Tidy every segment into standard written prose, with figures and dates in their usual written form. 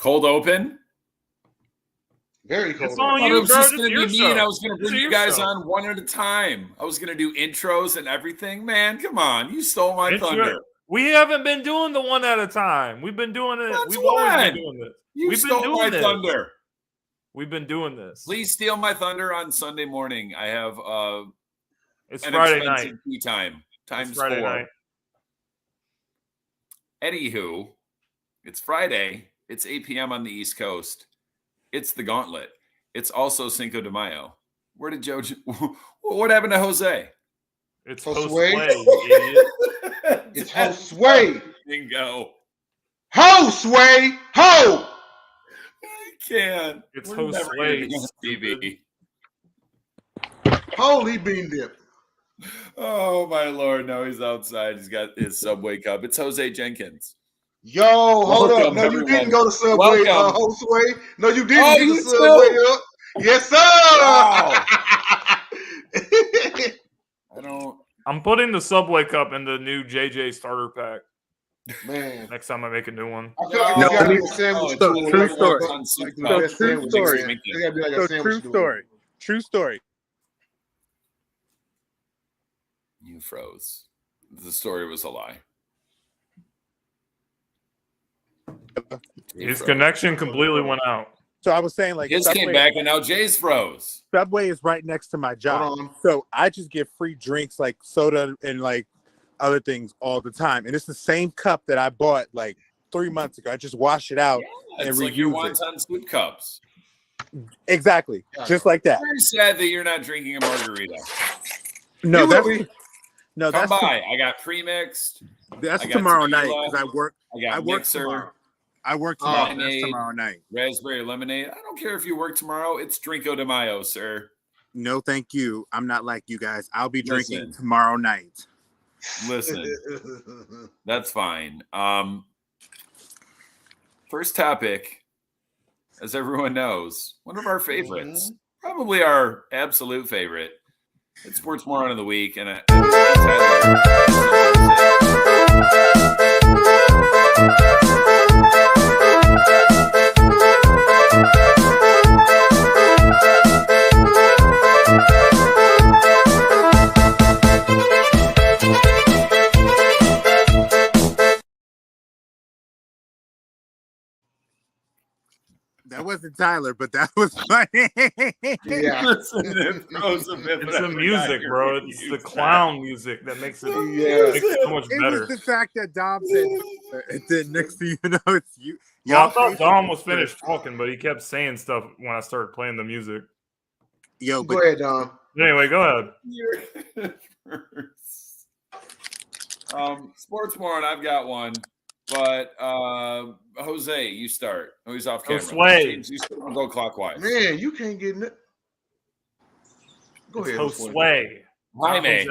Cold open? Very cold. It's on But you, it was bro. just This going is to be your me, and I show. was going to This bring is you your guys show. on one at a time. I was going to do intros and everything. Man, come on. You stole my thunder. We haven't been doing the one at a time. We've been doing it. That's We've always when. been doing this. You We've stole been my doing this. thunder. We've been doing this. Please steal my thunder on Sunday morning. I have It's an Friday expensive night. tea time. Times It's Friday 4. night. Anywho, it's Friday. It's 8 p.m. on the East Coast. It's the Gauntlet. It's also Cinco de Mayo. Where did Joe? What happened to Jose? It's Josue. Josue, you idiot. It's Josue. Bingo. Josue. Ho. I can't. It's We're never gonna Josue, be on TV. Holy bean dip. Oh my Lord! No, he's outside. He's got his Subway cup. It's Jose Jenkins. Yo, hold up. Welcome, No, you everyone. didn't go to Subway, Welcome. Josue. No, you didn't Oh, get you the Subway up. Yes, sir. Wow. I don't. I'm putting the Subway cup in the new JJ starter pack. Man, Next time I make a new one. I feel like No, you gotta no, be a sandwich. no, duel, true like story. the So best true sandwich, story. man. They gotta be like a So sandwich true duel. story. True story. You froze. The story was a lie. You His froze. connection completely went out. So I was saying, like, His came back, and now Jay's froze. Subway is right next to my job. Hold on. So I just get free drinks like soda and like other things all the time. And it's the same cup that I bought like 3 months ago. I just wash it out and It's like your reuse it. wonton soup cups. Exactly. Just like that. Very sad that you're not drinking a margarita. No, You that's will be. no, Come that's by. I got pre-mixed. that's I got tomorrow night tequila. because I work. I got I work mixer, tomorrow. I work tomorrow. That's lemonade. tomorrow night. raspberry lemonade. I don't care if you work tomorrow. It's Drinko de Mayo, sir. No, thank you. I'm not like you guys. I'll be drinking Listen. tomorrow night. Listen, that's fine. First topic, as everyone knows, one of our favorites, probably our absolute favorite. It's Sports Moron of the Week, and That wasn't Tyler, but that was funny. Yeah. It's the music, bro. It's the clown music that makes it, Yeah. makes it so much It better. was the fact that Dom said, and then next thing you know, it's you. Well, I thought Dom was finished talking, but he kept saying stuff when I started playing the music. Yo, Go but ahead, Dom. Anyway, go ahead. Sports Moron, I've got one. But Jose, you start. Oh, he's off camera. Josue. James, you still go clockwise. Man, you can't get it. Go ahead. Josue. Jaime.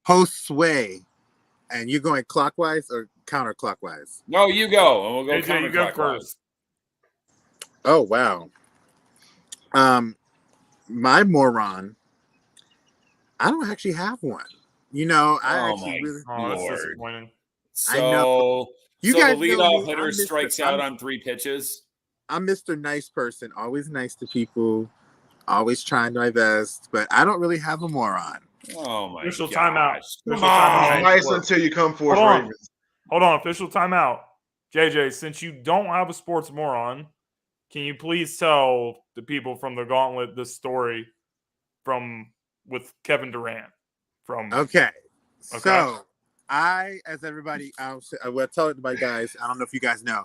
Josue, and you're going clockwise or counterclockwise? No, you go, and we'll go AJ, you go counterclockwise. first. Oh wow. My moron. I don't actually have one. You know, I Oh actually my really. Oh, that's Lord. disappointing. I know. So, You so guys the know leadoff me. hitter I'm Mr. strikes out on 3 pitches. I'm Mr. Nice person, always nice to people, always trying my best, but I don't really have a moron. Oh my Official gosh. timeout. Come Official on. timeout. Nice until you come for us, Hold on. Ravens. Hold on, official timeout. JJ, since you don't have a sports moron, can you please tell the people from the Gauntlet this story with Kevin Durant? Okay. So I, as everybody, I will tell it to my guys. I don't know if you guys know.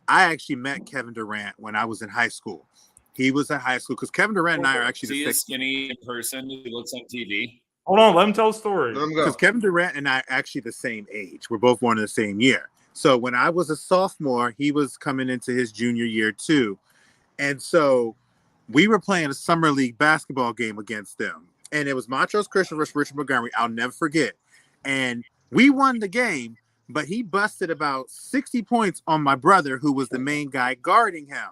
I actually met Kevin Durant when I was in high school. He was in high school because Kevin Durant and I are actually See the a same. skinny in person who looks on TV. Hold on, let him tell the story. Let him go. Because Kevin Durant and I are actually the same age. We're both born in the same year. So when I was a sophomore, he was coming into his junior year too. And so we were playing a summer league basketball game against them. And it was Montrose Christian versus Richard Montgomery. I'll never forget. And we won the game, but he busted about 60 points on my brother, who was the main guy guarding him.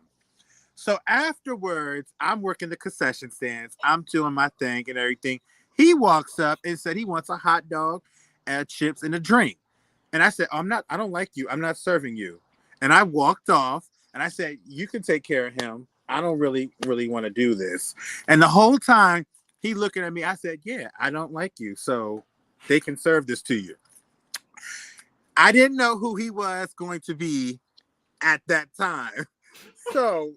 So afterwards, I'm working the concession stands. I'm doing my thing and everything. He walks up and said he wants a hot dog, chips, and a drink. And I said, I don't like you. I'm not serving you. And I walked off. And I said, you can take care of him. I don't really want to do this. And the whole time he looking at me, I said, yeah, I don't like you. So they can serve this to you. I didn't know who he was going to be at that time. So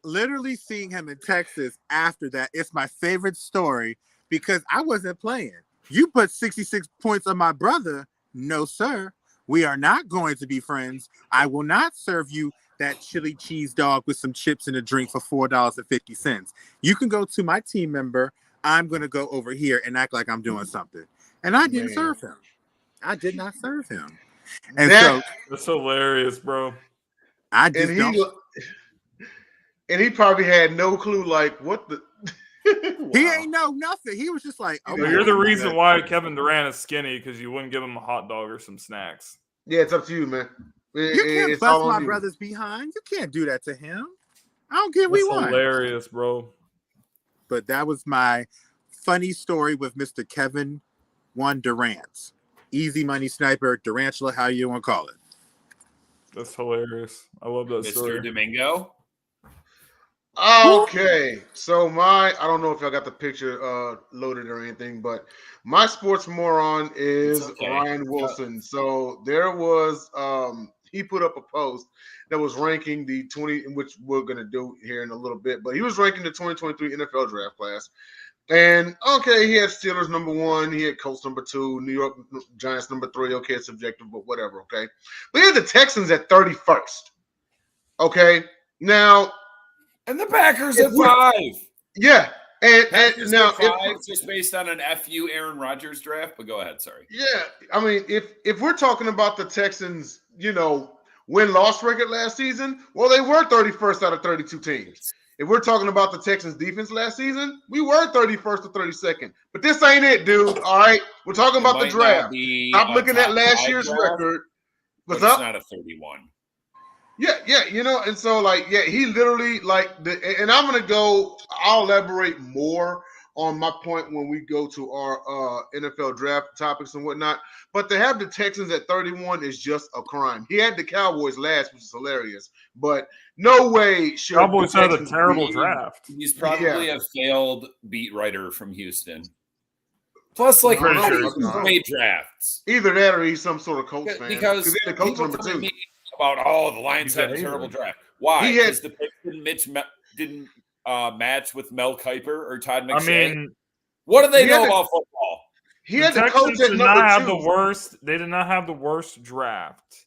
literally seeing him in Texas after that, it's my favorite story because I wasn't playing. You put 66 points on my brother. No, sir. We are not going to be friends. I will not serve you that chili cheese dog with some chips and a drink for $4.50. You can go to my team member. I'm going to go over here and act like I'm doing something. And I didn't serve him. I did not serve him. And so that's hilarious, bro. I just and he probably had no clue, like, what the wow. He ain't know nothing. He was just like, oh, you're the reason why Kevin Durant is skinny, because you wouldn't give him a hot dog or some snacks. Yeah, it's up to you, man. You can't bust my brother's behind. You can't do that to him. I don't care what we want. Hilarious, bro. But that was my funny story with Mr. Kevin Durant. Easy money sniper, Durantula, how you want to call it. That's hilarious. I love that Mr. story. Domingo. Okay, so I don't know if I got the picture loaded or anything, but my sports moron is Ryan Wilson. So there was he put up a post that was ranking the 20, which we're gonna do here in a little bit, but he was ranking the 2023 NFL draft class. And okay, he had Steelers number 1, he had Colts number 2, New York Giants number 3. Okay, it's subjective, but whatever. Okay, but he had the Texans at 31st. Okay, now. And the Packers at 5. Yeah. And now 5 just based on an FU Aaron Rodgers draft, but go ahead, sorry. Yeah. I mean, if we're talking about the Texans, win-loss record last season, well, they were 31st out of 32 teams. If we're talking about the Texans defense last season, we were 31st or 32nd. But this ain't it, dude. All right. We're talking about the draft. Stop looking at last year's record. What's up? It's not a 31. Yeah, and so he literally and I'm I'll elaborate more on my point when we go to our NFL draft topics and whatnot. But to have the Texans at 31 is just a crime. He had the Cowboys last, which is hilarious, but no way should Cowboys had a terrible draft. He's probably a failed beat writer from Houston. Plus, he's made drafts. Either that or he's some sort of Colts fan. Because he had the Colts number 2. About the Lions had a terrible draft. Why? Because the pick didn't match with Mel Kiper or Todd McShay. I mean, what do they know about football? He had the Colts at number 2. They did not have the worst draft.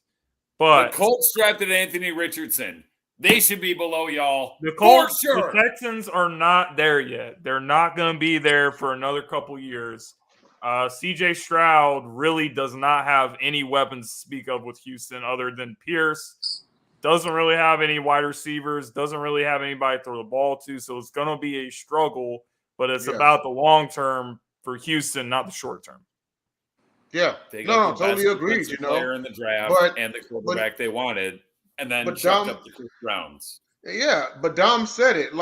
But the Colts drafted Anthony Richardson. They should be below y'all. The Colts, for sure. The Texans are not there yet. They're not going to be there for another couple years. CJ Stroud really does not have any weapons to speak of with Houston other than Pierce. Doesn't really have any wide receivers. Doesn't really have anybody to throw the ball to. So it's going to be a struggle, but it's about the long term for Houston, not the short term. Yeah. They got the totally agreed. Player in the draft and the quarterback they wanted, and then chucked up the first rounds. Yeah, but Dom said it.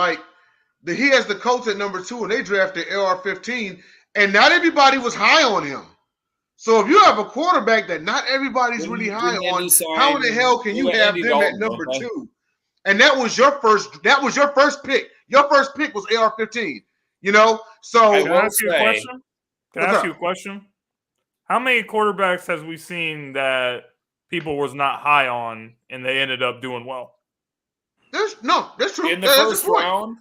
He has the Colts at number 2, and they drafted AR-15. And not everybody was high on him. So if you have a quarterback that not everybody's really high on, how in the hell can you have them at number 2? And that was your first pick. Your first pick was AR-15. So can I ask you a question? Can I ask you a question? How many quarterbacks has we seen that people was not high on and they ended up doing well? That's true. In the first round,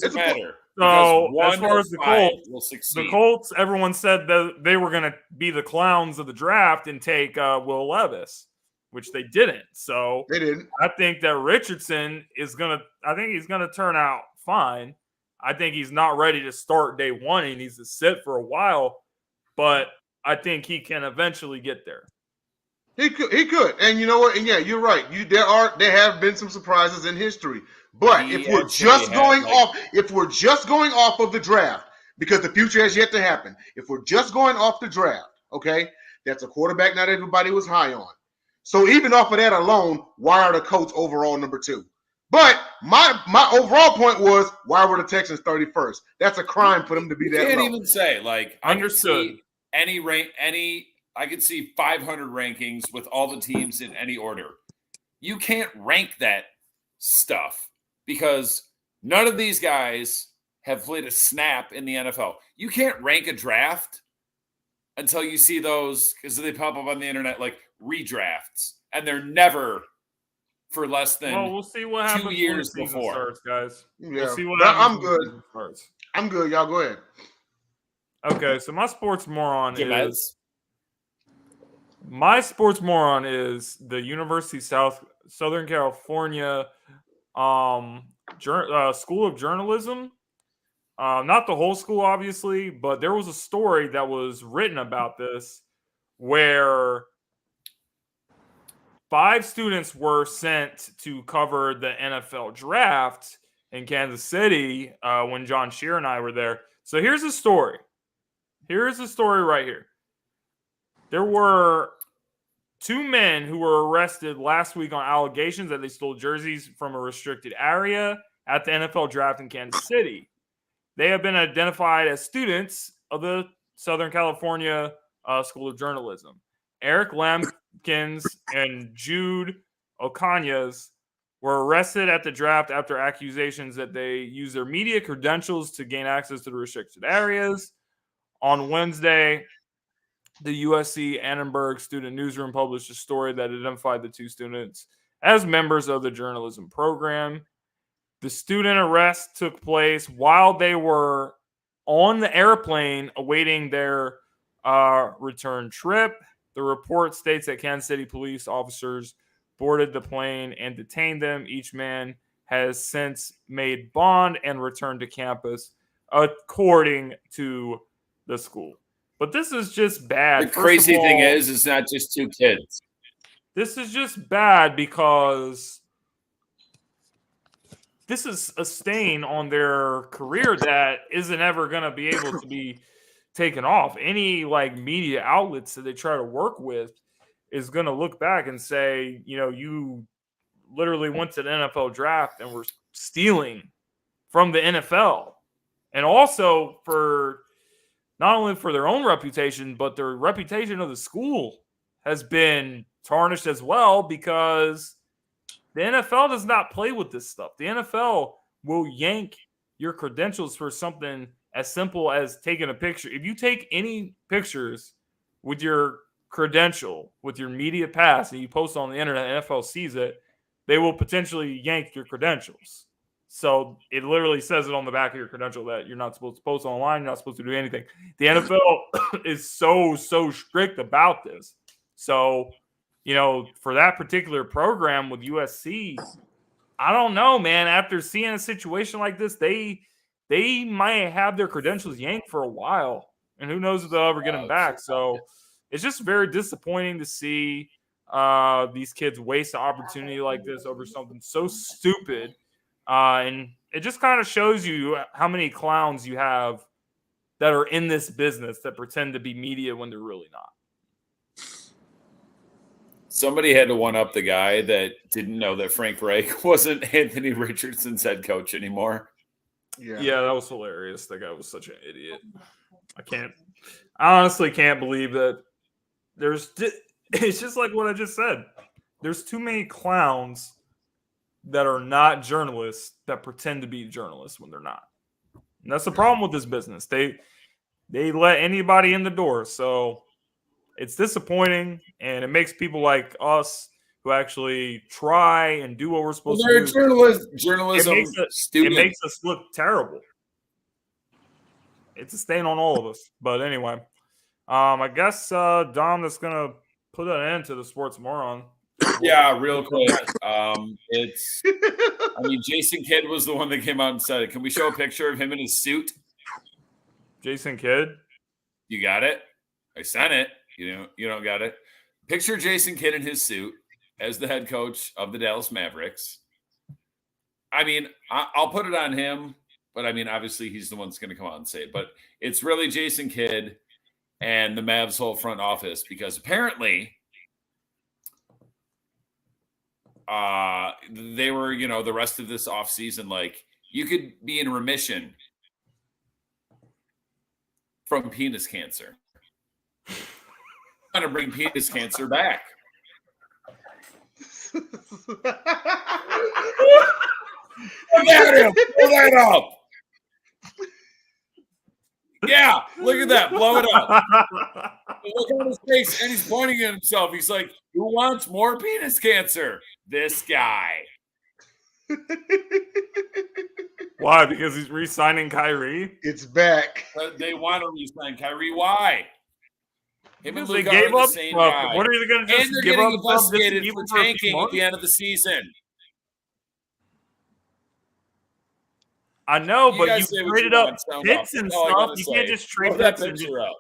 doesn't matter. So as far as the Colts, everyone said that they were going to be the clowns of the draft and take Will Levis, which they didn't. So they didn't. I think that Richardson is going to. I think he's going to turn out fine. I think he's not ready to start day one. He needs to sit for a while, but I think he can eventually get there. He could, and you know what? And yeah, you're right. There have been some surprises in history. But if we're just going off of the draft, because the future has yet to happen, if we're just going off the draft, okay, that's a quarterback not everybody was high on. So even off of that alone, why are the Colts overall number 2? But my overall point was, why were the Texans 31st? That's a crime for them to be that low. You can't even say, understood. I could see 500 rankings with all the teams in any order. you can't rank that stuff because none of these guys have played a snap in the NFL. You can't rank a draft until you see those, because they pop up on the internet like redrafts, and they're never for less than we'll see what happens 2 years when the season before. starts, guys. Yeah, we'll see what happens. I'm good. I'm good. Y'all go ahead. Okay, so my sports moron Jamez. is the University of Southern California School of Journalism. Not the whole school, obviously, but there was a story that was written about this where 5 students were sent to cover the NFL draft in Kansas City when John Shear and I were there. So here's the story. Here's the story right here. There were 2 men who were arrested last week on allegations that they stole jerseys from a restricted area at the NFL draft in Kansas City. They have been identified as students of the Southern California School of Journalism. Eric Lampkins and Jude Ocañas were arrested at the draft after accusations that they used their media credentials to gain access to the restricted areas. On Wednesday, the USC Annenberg Student Newsroom published a story that identified the 2 students as members of the journalism program. The student arrest took place while they were on the airplane awaiting their return trip. The report states that Kansas City police officers boarded the plane and detained them. Each man has since made bond and returned to campus, according to the school. But this is just bad. The crazy thing is, it's not just 2 kids. This is just bad because this is a stain on their career that isn't ever going to be able to be taken off. Any like media outlets that they try to work with is going to look back and say, you know, you literally went to the NFL draft and were stealing from the NFL. And also for not only for their own reputation, but their reputation of the school has been tarnished as well, because the NFL does not play with this stuff. The NFL will yank your credentials for something as simple as taking a picture. If you take any pictures with your credential, with your media pass, and you post on the internet, NFL sees it, they will potentially yank your credentials. So it literally says it on the back of your credential that you're not supposed to post online, you're not supposed to do anything. The NFL is so strict about this. So, you know, for that particular program with USC, I don't know, man. After seeing a situation like this, they might have their credentials yanked for a while, and who knows if they'll ever get them back. So it's just very disappointing to see these kids waste an opportunity like this over something so stupid. And it just kind of shows you how many clowns you have that are in this business that pretend to be media when they're really not. Somebody had to one-up the guy that didn't know that Frank Reich wasn't Anthony Richardson's head coach anymore. Yeah, that was hilarious. That guy was such an idiot. I honestly can't believe that it's just like what I just said. There's too many clowns that are not journalists that pretend to be journalists when they're not. And that's the problem with this business. They let anybody in the door. So it's disappointing, and it makes people like us who actually try and do what we're supposed to do. Journalism it makes us look terrible. It's a stain on all of us. But anyway, I guess, Dom, that's going to put an end to the Sports Moron. Yeah, real quick. Jason Kidd was the one that came out and said it. Can we show a picture of him in his suit? Jason Kidd? You got it? I sent it. You don't got it. Picture Jason Kidd in his suit as the head coach of the Dallas Mavericks. I mean, I'll put it on him, but I mean, obviously he's the one that's going to come out and say it. But it's really Jason Kidd and the Mavs whole front office, because apparently they were, the rest of this offseason, like, you could be in remission from penis cancer. I'm going to bring penis cancer back. Look at him. Blow that up. Yeah, look at that. Blow it up. Look on his face, and he's pointing at himself. He's like, who wants more penis cancer? This guy. Why? Because he's re-signing Kyrie? It's back. But they want to re-sign Kyrie. Why? Him and They Luka gave are up the same stuff. guy. What are you going to And just they're give getting up stuff just to investigated keep for him for a few tanking at months? the end of the season. I know, You but guys you say what traded you up want. Sound picks off. and That's all I stuff. gotta You say. can't just trade Put that picks and picture up.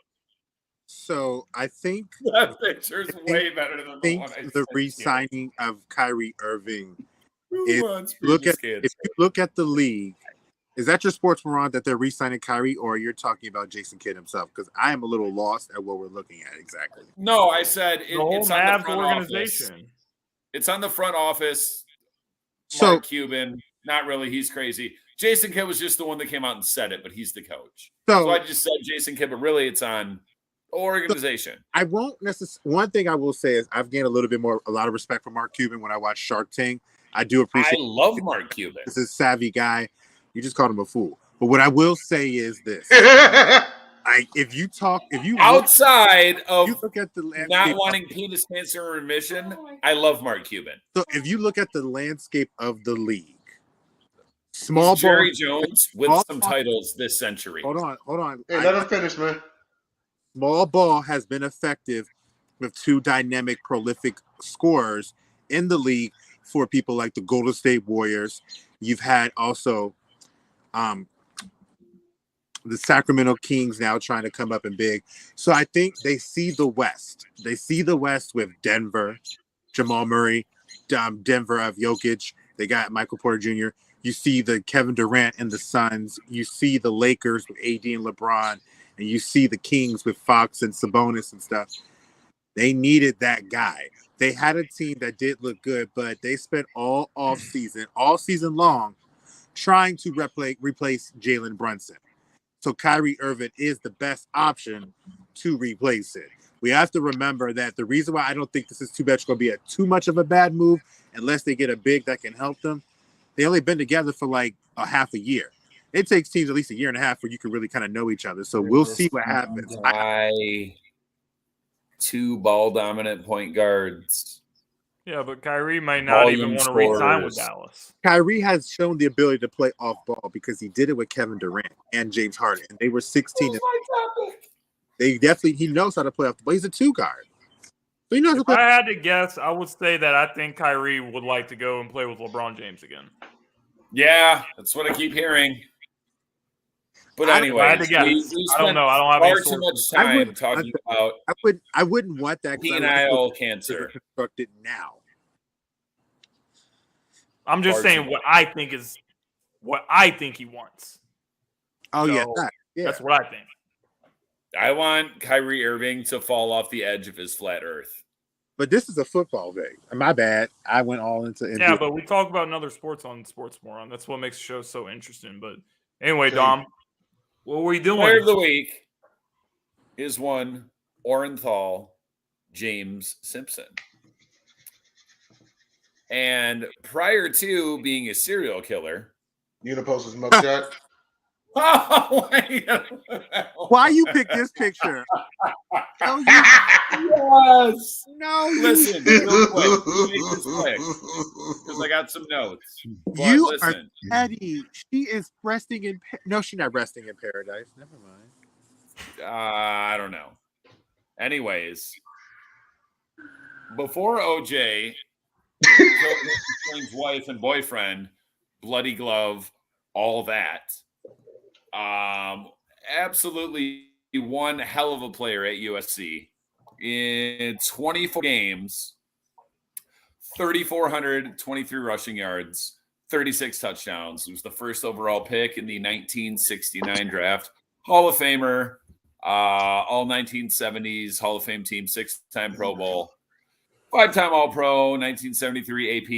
So I think That picture's way better than the one I the sent you. re-signing of Kyrie Irving. Who If wants Look penis at cancer? if you look at the league. Is that your sports moron that they're re-signing Kyrie, or you're talking about Jason Kidd himself? Because I am a little lost at what we're looking at exactly. No, I said the whole it's on the Mavs front organization. office. It's on the front office. So Mark Cuban, not really. He's crazy. Jason Kidd was just the one that came out and said it, but he's the coach. So I just said Jason Kidd, but really it's on the organization. I won't necessarily. One thing I will say is I've gained a lot of respect for Mark Cuban when I watch Shark Tank. I do appreciate. I love Mark Cuban. This is a savvy guy. You just called him a fool. But what I will say is this: if you Outside of look at the landscape, not wanting penis cancer remission, I love Mark Cuban. So if you look at the landscape of the league, He's Jerry Jones with some titles this century. Hold on. Hey, let him finish, man. Small ball has been effective with two dynamic, prolific scorers in the league for people like the Golden State Warriors. You've had also the Sacramento Kings now trying to come up in big. So I think they see the West. They see the West with Denver, Jamal Murray, Denver of Jokic. They got Michael Porter Jr. You see the Kevin Durant and the Suns. You see the Lakers with AD and LeBron. And you see the Kings with Fox and Sabonis and stuff. They needed that guy. They had a team that did look good, but they spent all season long, trying to replace Jalen Brunson. So Kyrie Irving is the best option to replace it. We have to remember that the reason why I don't think this is going to be too much of a bad move, unless they get a big that can help them. They only been together for like a half a year. It takes teams at least a year and a half where you can really kind of know each other. So we'll see what happens. Two ball dominant point guards. Yeah, but Kyrie might not even want to re-sign with Dallas. Kyrie has shown the ability to play off ball because he did it with Kevin Durant and James Harden, and they were 16. He knows how to play off the ball. He's a two guard. So he knows if I had to guess, I would say that I think Kyrie would like to go and play with LeBron James again. Yeah, that's what I keep hearing. But anyway, I don't know. I don't have far any too much time talking about. I wouldn't want that. Penile cancer constructed now. I'm just saying what I think he wants. Oh, so, yeah, that's what I think. I want Kyrie Irving to fall off the edge of his flat Earth. But this is a football day. My bad. I went all into NBA. Yeah, but we talk about another sports on Sports Moron. That's what makes the show so interesting. But anyway, Dom, what were we doing? Player of the week is one Orenthal James Simpson. And prior to being a serial killer, you gonna post his mugshot? Why you pick this picture? Yes. No. Listen, real quick. Make this quick because I got some notes. But you listen. are petty. She is resting in. No, she's not resting in paradise. Never mind. I don't know. Anyways, before OJ killed his wife and boyfriend, bloody glove, all that. Absolutely one hell of a player at USC. In 24 games, 3,423 rushing yards, 36 touchdowns. He was the first overall pick in the 1969 draft. Hall of Famer, all 1970s Hall of Fame team, 6-time Pro Bowl, 5-time All-Pro, 1973 AP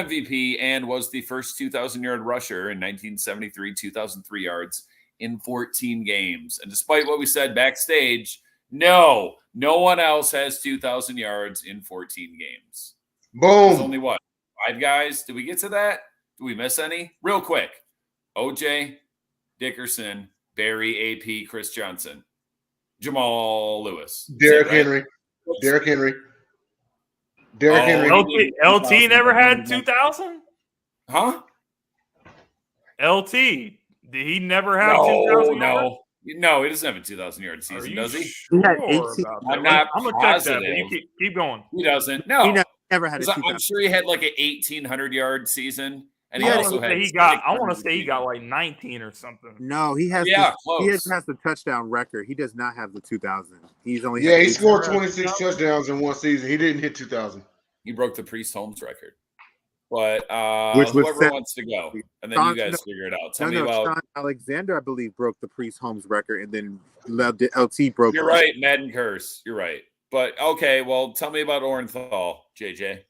MVP, and was the first 2,000-yard rusher in 1973, 2,003 yards in 14 games. And despite what we said backstage, no one else has 2,000 yards in 14 games. There's Boom. only what? 5 guys? Did we get to that? Did we miss any? Real quick. OJ, Dickerson, Barry, AP, Chris Johnson, Jamal Lewis. Derrick Right? Henry. Derrick Henry. Derrick Henry. LT never had 2000? Huh? LT. Did he never have 2,000? No, he doesn't have a 2,000-yard season, does he? Sure He had about 18. that? I'm not I'm gonna check that. But positive. you keep going. He doesn't. He No. never had a 'Cause 2,000. I'm sure he had like an 1,800-yard season. And I he want also to had say he got. I want to say he got like 19 or something. No, he has. Yeah, he close. has the touchdown record. He does not have the 2,000. He's only Yeah, had he 18. scored 26 touchdowns in one season. He didn't hit 2,000. He broke the Priest Holmes record. But Which was whoever set- wants to go, and then you guys figure it out. Tell me about. Sean Alexander, I believe, broke the Priest Holmes record, and then LT broke. You're right, Madden curse. You're right. But okay, well, tell me about Orenthal, JJ.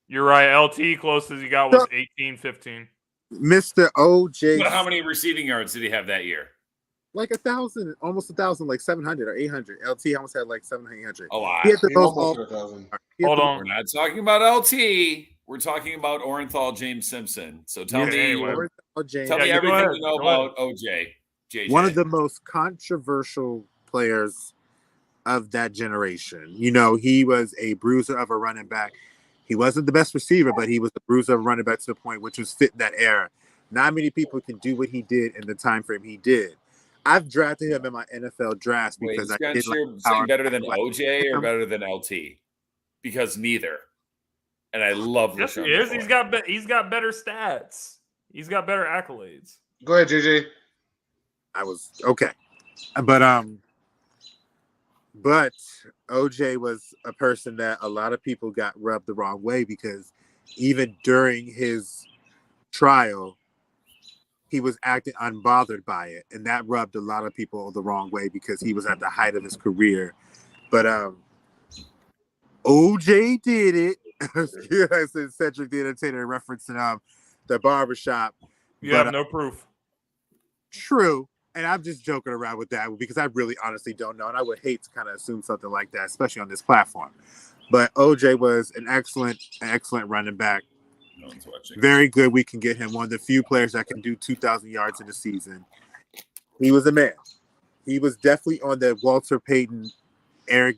You're right. LT closest he got was 18-15. Mr. OJ. But how many receiving yards did he have that year? Like 1,000, almost 1,000, like 700 or 800. LT almost had like 700, 800. A lot. He had the He most. almost hit 1,000. Hold on. We're not talking about LT. We're talking about Orenthal James Simpson. So tell me, anyway. tell me Yeah, everything go ahead. you know Go ahead. about OJ. JJ. One of the most controversial players of that generation. You know, he was a bruiser of a running back. He wasn't the best receiver, but he was the bruiser of a running back to the point which was fit in that era. Not many people can do what he did in the time frame he did. I've drafted him in my NFL drafts because I did saying better than OJ or better than LT? Because neither. And I love Yes, he LaShawn is. He's got better stats. He's got better accolades. Go ahead, JJ. I was okay, but OJ was a person that a lot of people got rubbed the wrong way because even during his trial, he was acting unbothered by it, and that rubbed a lot of people the wrong way because he was at the height of his career. But OJ did it. I said Cedric the Entertainer referencing the barbershop. You have no proof. True. And I'm just joking around with that because I really honestly don't know. And I would hate to kind of assume something like that, especially on this platform. But OJ was an excellent running back. No one's watching. Very good. We can get him one of the few players that can do 2,000 yards in a season. He was a man. He was definitely on the Walter Payton, Eric,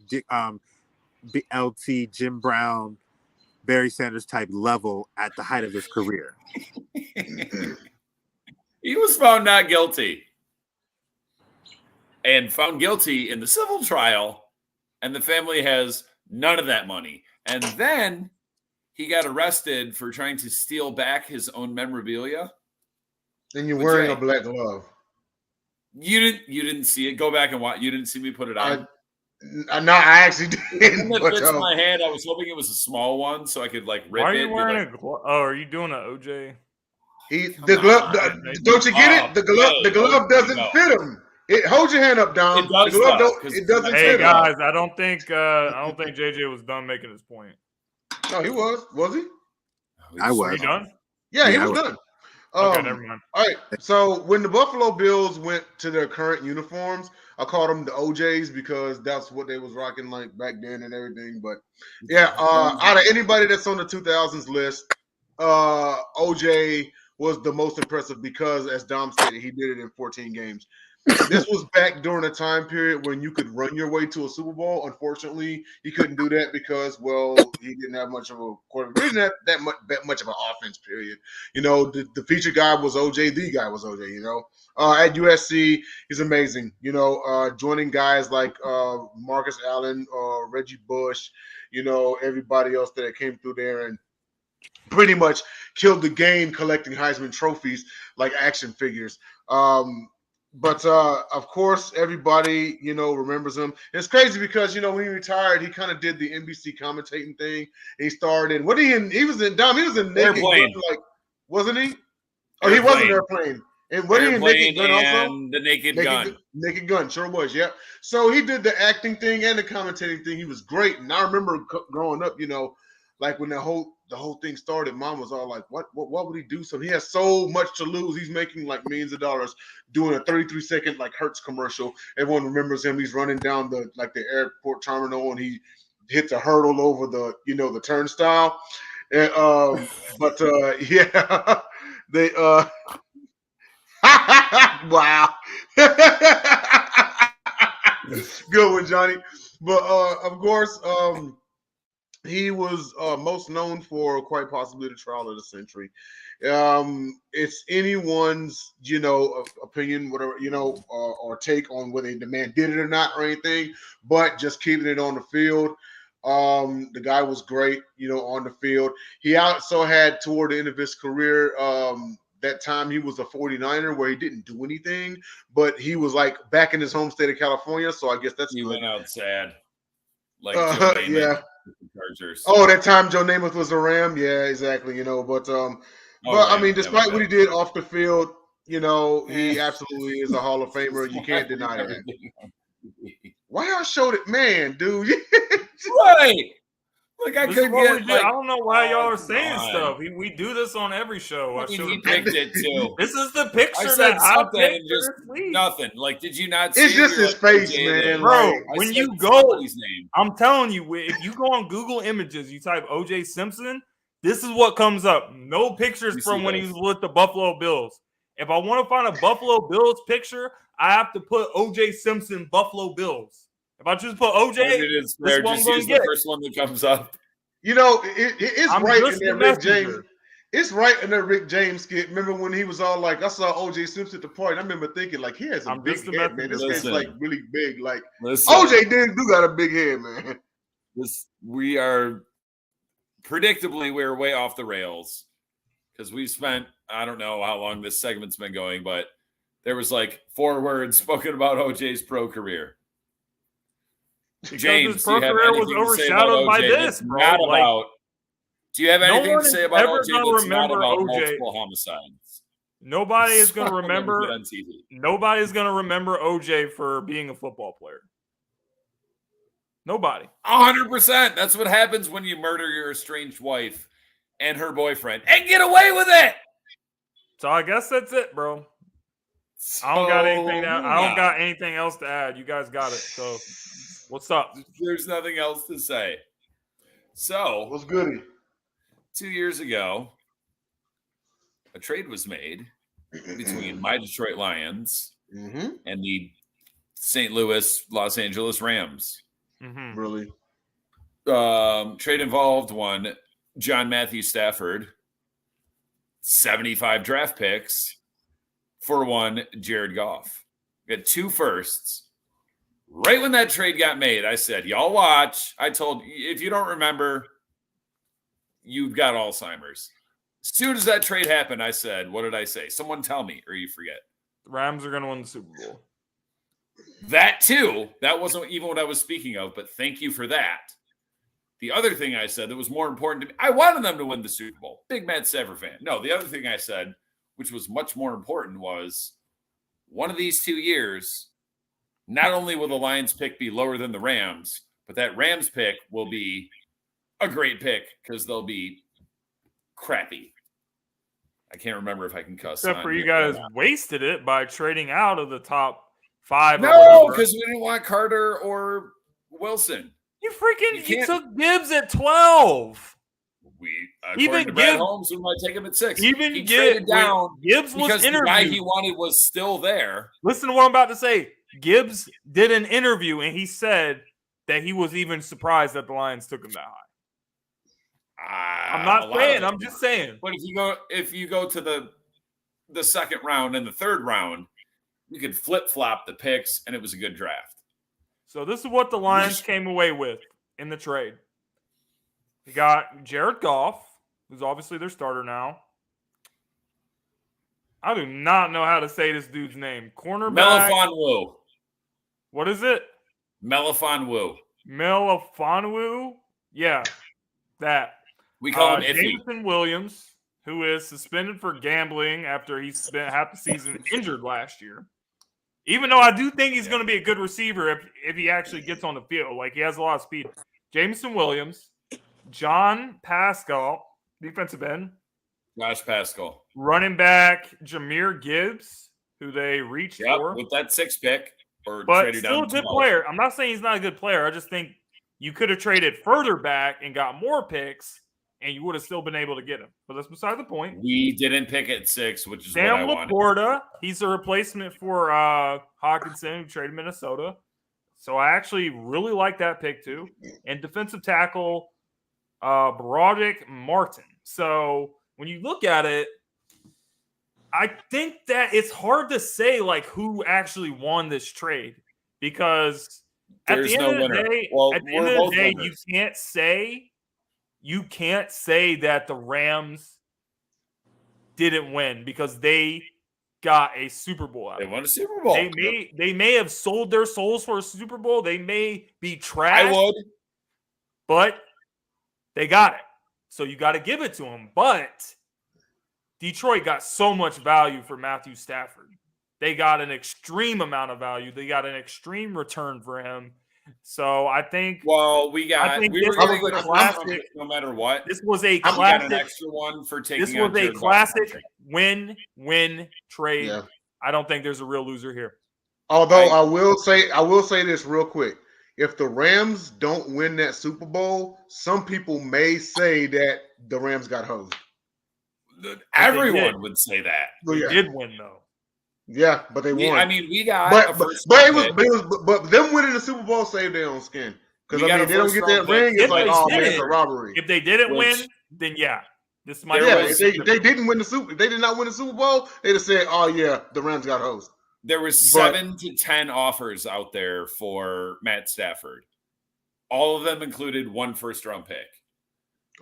LT, Jim Brown, Barry Sanders type level at the height of his career. He was found not guilty. And found guilty in the civil trial, and the family has none of that money. And then he got arrested for trying to steal back his own memorabilia. And you're wearing a black glove. You didn't see it. Go back and watch. You didn't see me put it on. No, I actually didn't. It fits my hand. I was hoping it was a small one so I could like rip it. Why are you wearing a glove? Oh, are you doing an OJ? The glove. Don't you get it? The glove doesn't fit him. Hold your hand up, Dom. It does. It doesn't Hey fit guys, him. I don't think JJ was done making his point. No, he was. Was he? I was. Are you done? Yeah, he was done. Okay, never mind. All right. So when the Buffalo Bills went to their current uniforms, I called them the OJs because that's what they was rocking like back then and everything. But yeah, out of anybody that's on the 2000s list, OJ was the most impressive because, as Dom stated, he did it in 14 games. This was back during a time period when you could run your way to a Super Bowl. Unfortunately, he couldn't do that because, well, he didn't have much of a quarterback. He didn't have that much of an offense, period. You know, the feature guy was OJ. The guy was OJ, you know. At USC, he's amazing. You know, joining guys like Marcus Allen, Reggie Bush, you know, everybody else that came through there and pretty much killed the game collecting Heisman trophies like action figures. But of course, everybody, you know, remembers him. It's crazy because, you know, when he retired, he kind of did the NBC commentating thing. He starred in he was in Naked Airplane. Gun, like, wasn't he? Oh, he was in Airplane. And what he in Naked Gun also? The Naked Gun. Naked Gun, sure was, yeah. So he did the acting thing and the commentating thing. He was great. And I remember growing up, you know, like when the whole thing started, Mom was all like, what would he do? So he has so much to lose. He's making like millions of dollars doing a 33-second like Hertz commercial. Everyone remembers him. He's running down the airport terminal and he hit the hurdle over the turnstile. And, but yeah, they wow. Good one, Johnny. But of course, he was most known for quite possibly the trial of the century. It's anyone's, opinion, whatever, or take on whether the man did it or not or anything, but just keeping it on the field. The guy was great, on the field. He also had toward the end of his career, that time he was a 49er where he didn't do anything, but he was like back in his home state of California. So I guess that's he good. went out sad. Like Joe Namath, yeah. Chargers. Oh, that time Joe Namath was a Ram. Yeah, exactly. But I mean, despite what he did off the field, he absolutely is a Hall of Famer. You can't deny that. Why y'all showed it, man, dude? Right. Like I couldn't get. I don't know why y'all are saying stuff. We do this on every show. He picked it too. This is the picture I said that something I and just nothing. Like, did you not see? It's just his face, man, bro. When you go, his name. I'm telling you, if you go on Google Images, you type O.J. Simpson. This is what comes up. No pictures from when he was with the Buffalo Bills. If I want to find a Buffalo Bills picture, I have to put O.J. Simpson Buffalo Bills. If I just put OJ, this is just use the first one that comes up. It's right in there, Rick James. It's right in there, Rick James skit. Remember when he was all like, I saw OJ Simpson at the party. I remember thinking, like, he has a big head, man. This guy's like really big. Like, OJ do got a big head, man. Predictably, we're way off the rails because we spent, I don't know how long this segment's been going, but there was like 4 words spoken about OJ's pro career. James, his pro career was overshadowed by this, bro. Do you have anything to say about OJ that's not about multiple homicides? Nobody is going to remember. Nobody's going to remember OJ for being a football player. Nobody. 100%. That's what happens when you murder your estranged wife and her boyfriend and get away with it. So I guess that's it, bro. I don't got anything. I don't got anything else to add. You guys got it. So. What's up? There's nothing else to say. So, what's goody? 2 years ago, a trade was made between my Detroit Lions and the St. Louis, Los Angeles Rams. Mm-hmm. Really? Trade involved one, John Matthew Stafford, 75 draft picks for one, Jared Goff. We got 2 firsts. Right when that trade got made, I said, y'all watch. I told you, if you don't remember, you've got Alzheimer's. As soon as that trade happened, I said, what did I say? Someone tell me, or you forget. The Rams are going to win the Super Bowl. That too. That wasn't even what I was speaking of, but thank you for that. The other thing I said that was more important to me, I wanted them to win the Super Bowl. Big Matt Sever fan. No, the other thing I said, which was much more important, was one of these 2 years, not only will the Lions pick be lower than the Rams, but that Rams pick will be a great pick because they'll be crappy. I can't remember if I can cuss. Except for you guys wasted it by trading out of the top 5. No, because we didn't want Carter or Wilson. You took Gibbs at 12. Even Brad Holmes, we might take him at 6. Even he traded down Gibbs was because the guy he wanted was still there. Listen to what I'm about to say. Gibbs did an interview and he said that he was even surprised that the Lions took him that high. I'm not saying. I'm just saying. But if you go to the second round and the third round, you could flip flop the picks, and it was a good draft. So this is what the Lions came away with in the trade. They got Jared Goff, who's obviously their starter now. I do not know how to say this dude's name. Cornerback. Melifonwu. What is it? Melifonwu. Melifonwu? Yeah, that. We call him Jameson Williams, who is suspended for gambling after he spent half the season injured last year. Even though I do think he's going to be a good receiver if he actually gets on the field. Like, he has a lot of speed. Jameson Williams, John Pascal, defensive end. Josh Pascal. Running back, Jahmyr Gibbs, who they reached for. With that 6th pick. But still a good player. I'm not saying he's not a good player. I just think You could have traded further back and got more picks, and you would have still been able to get him. But that's beside the point. We didn't pick at 6, which is Sam what I wanted. Laporta, he's a replacement for Hawkinson, who traded Minnesota. So I actually really like that pick too. And defensive tackle, Broderick Martin. So when you look at it, I think that it's hard to say like who actually won this trade because at the end of the day, you can't say that the Rams didn't win because they got a Super Bowl out of it. They won a Super Bowl. They may have sold their souls for a Super Bowl. They may be trash. I would. But they got it. So you got to give it to them. But Detroit got so much value for Matthew Stafford. They got an extreme amount of value. They got an extreme return for him. So I think. Well, we were going to get a classic no matter what. This was a classic. Got an extra one for taking. This was a classic win-win trade. Yeah. I don't think there's a real loser here. Although I will say this real quick. If the Rams don't win that Super Bowl, some people may say that the Rams got hosed. Everyone would say that. They did win though. Yeah, but they won. I mean, we got, but them winning the Super Bowl saved their own skin because I mean they don't get that ring. It's like, oh man, it's a robbery. If they didn't win, then yeah, this might. Yeah, if they didn't win the Super, they did not win the Super Bowl. They'd have said, oh yeah, the Rams got hosed. There was 7 to 10 offers out there for Matt Stafford. All of them included 1 first-round pick.